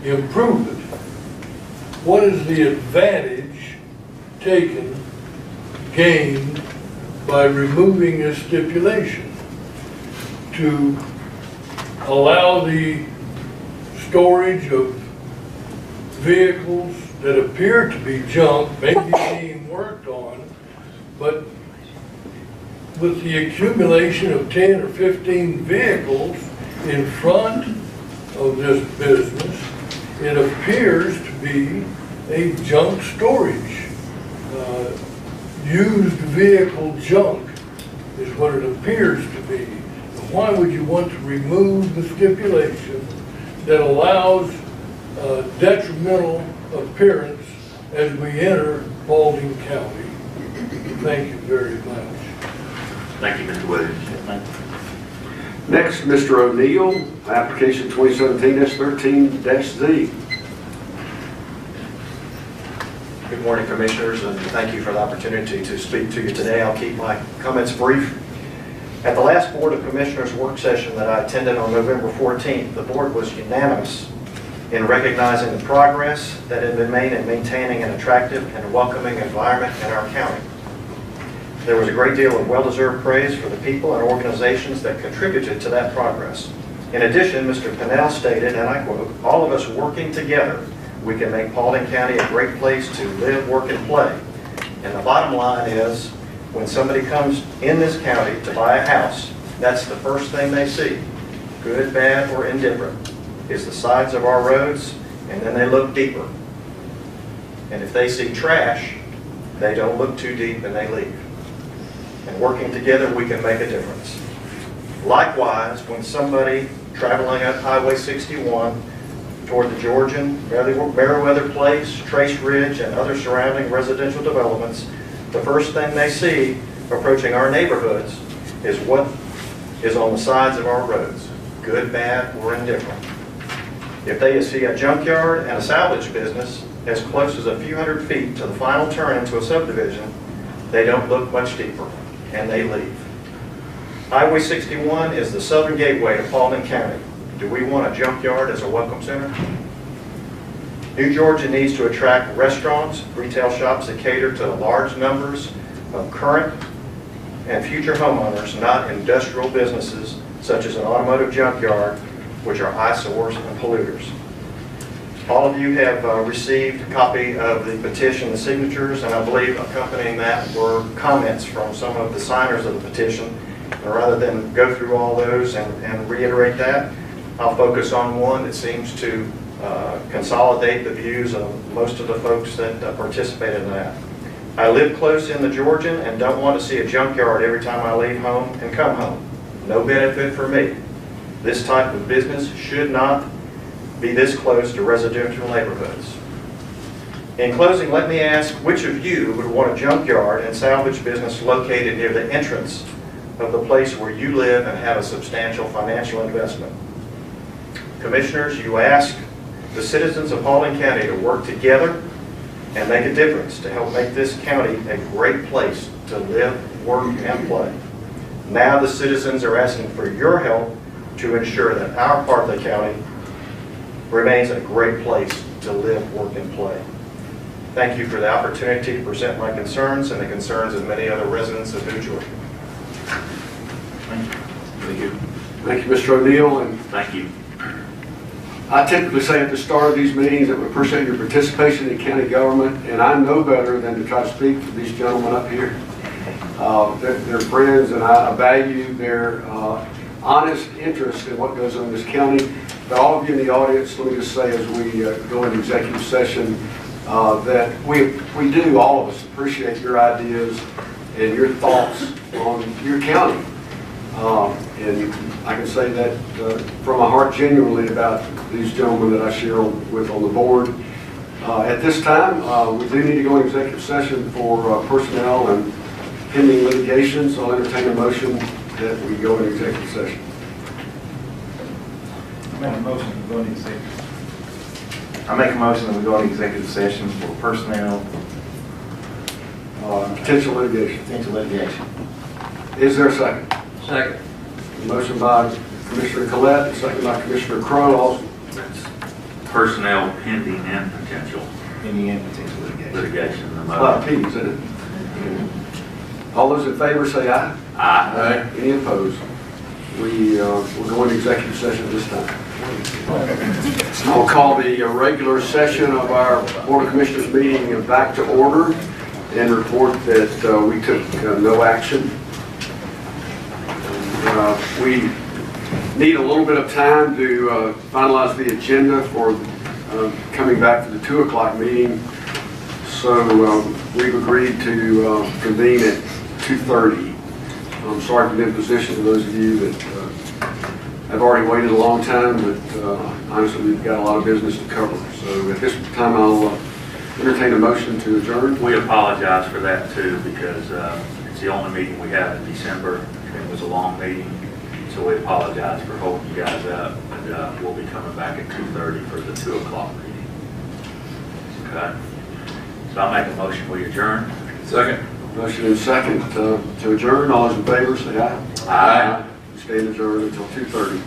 improve it. What is the advantage gained by removing this stipulation? To allow the storage of vehicles that appear to be junk, maybe being worked on, but with the accumulation of 10 or 15 vehicles in front of this business, it appears to be a junk storage. Used vehicle junk is what it appears to be. Why would you want to remove the stipulation that allows detrimental appearance as we enter Paulding County? Thank you very much.
Thank you, Mr. Williams.
Next, Mr. O'Neill, application 2017-13-Z.
Good morning, Commissioners, and thank you for the opportunity to speak to you today. I'll keep my comments brief. At the last Board of Commissioners work session that I attended on November 14th, the Board was unanimous in recognizing the progress that had been made in maintaining an attractive and welcoming environment in our county. There was a great deal of well-deserved praise for the people and organizations that contributed to that progress. In addition, Mr. Pinnell stated, and I quote, "All of us working together, we can make Paulding County a great place to live, work, and play." And the bottom line is, when somebody comes in this county to buy a house, that's the first thing they see, good, bad, or indifferent, is the sides of our roads, and then they look deeper. And if they see trash, they don't look too deep and they leave. And working together, we can make a difference. Likewise, when somebody traveling up Highway 61 toward the Georgian, Meriwether Place, Trace Ridge, and other surrounding residential developments, the first thing they see approaching our neighborhoods is what is on the sides of our roads, good, bad, or indifferent. If they see a junkyard and a salvage business as close as a few hundred feet to the final turn into a subdivision, they don't look much deeper, and they leave. Highway 61 is the southern gateway to Paulding County. Do we want a junkyard as a welcome center? New Georgia needs to attract restaurants, retail shops that cater to the large numbers of current and future homeowners, not industrial businesses such as an automotive junkyard, which are eyesores and polluters. All of you have received a copy of the petition, the signatures, and I believe accompanying that were comments from some of the signers of the petition. And rather than go through all those and reiterate that, I'll focus on one that seems to consolidate the views of most of the folks that participated in that. I live close in the Georgian and don't want to see a junkyard every time I leave home and come home. No benefit for me. This type of business should not be this close to residential neighborhoods. In closing, let me ask which of you would want a junkyard and salvage business located near the entrance of the place where you live and have a substantial financial investment? Commissioners, you ask the citizens of Paulding County to work together and make a difference to help make this county a great place to live, work, and play. Now the citizens are asking for your help to ensure that our part of the county remains a great place to live, work, and play. Thank you for the opportunity to present my concerns and the concerns of many other residents of New Georgia.
Thank you.
Thank you, Mr. O'Neill. And
Thank you.
I typically say at the start of these meetings that we appreciate your participation in county government, and I know better than to try to speak for these gentlemen up here. They're friends, and I value their honest interest in what goes on in this county. But all of you in the audience, let me just say as we go into executive session that we do, all of us, appreciate your ideas and your thoughts on your county. And I can say that from my heart genuinely about these gentlemen that I share with on the board. At this time, we do need to go into executive session for personnel and pending litigation, so I'll entertain a motion that we go into executive session.
I make a motion to go into executive. I make a motion that we go into executive session for personnel.
Potential litigation.
Potential litigation.
Is there a second?
Second.
Motion by Commissioner Collette, and second by Commissioner Crowe.
That's personnel pending and potential
Pending and potential litigation.
litigation. The
A lot of
motion.
P's in it. All those in favor say aye.
Aye.
Any opposed? We'll go into executive session at this time. I'll call the regular session of our Board of Commissioners meeting back to order and report that we took no action. We need a little bit of time to finalize the agenda for coming back to the 2 o'clock meeting. So we've agreed to convene at 2:30. I'm sorry for the imposition to those of you that have already waited a long time, but honestly, we've got a lot of business to cover. So at this time, I'll entertain a motion to adjourn.
We apologize for that too, because it's the only meeting we have in December, and it was a long meeting. So we apologize for holding you guys up, and we'll be coming back at 2:30 for the 2 o'clock meeting. Okay? So I'll make a motion, we adjourn.
Second.
Motion and second to adjourn. All those in favor, say aye.
Aye.
Stand adjourned until 2:30.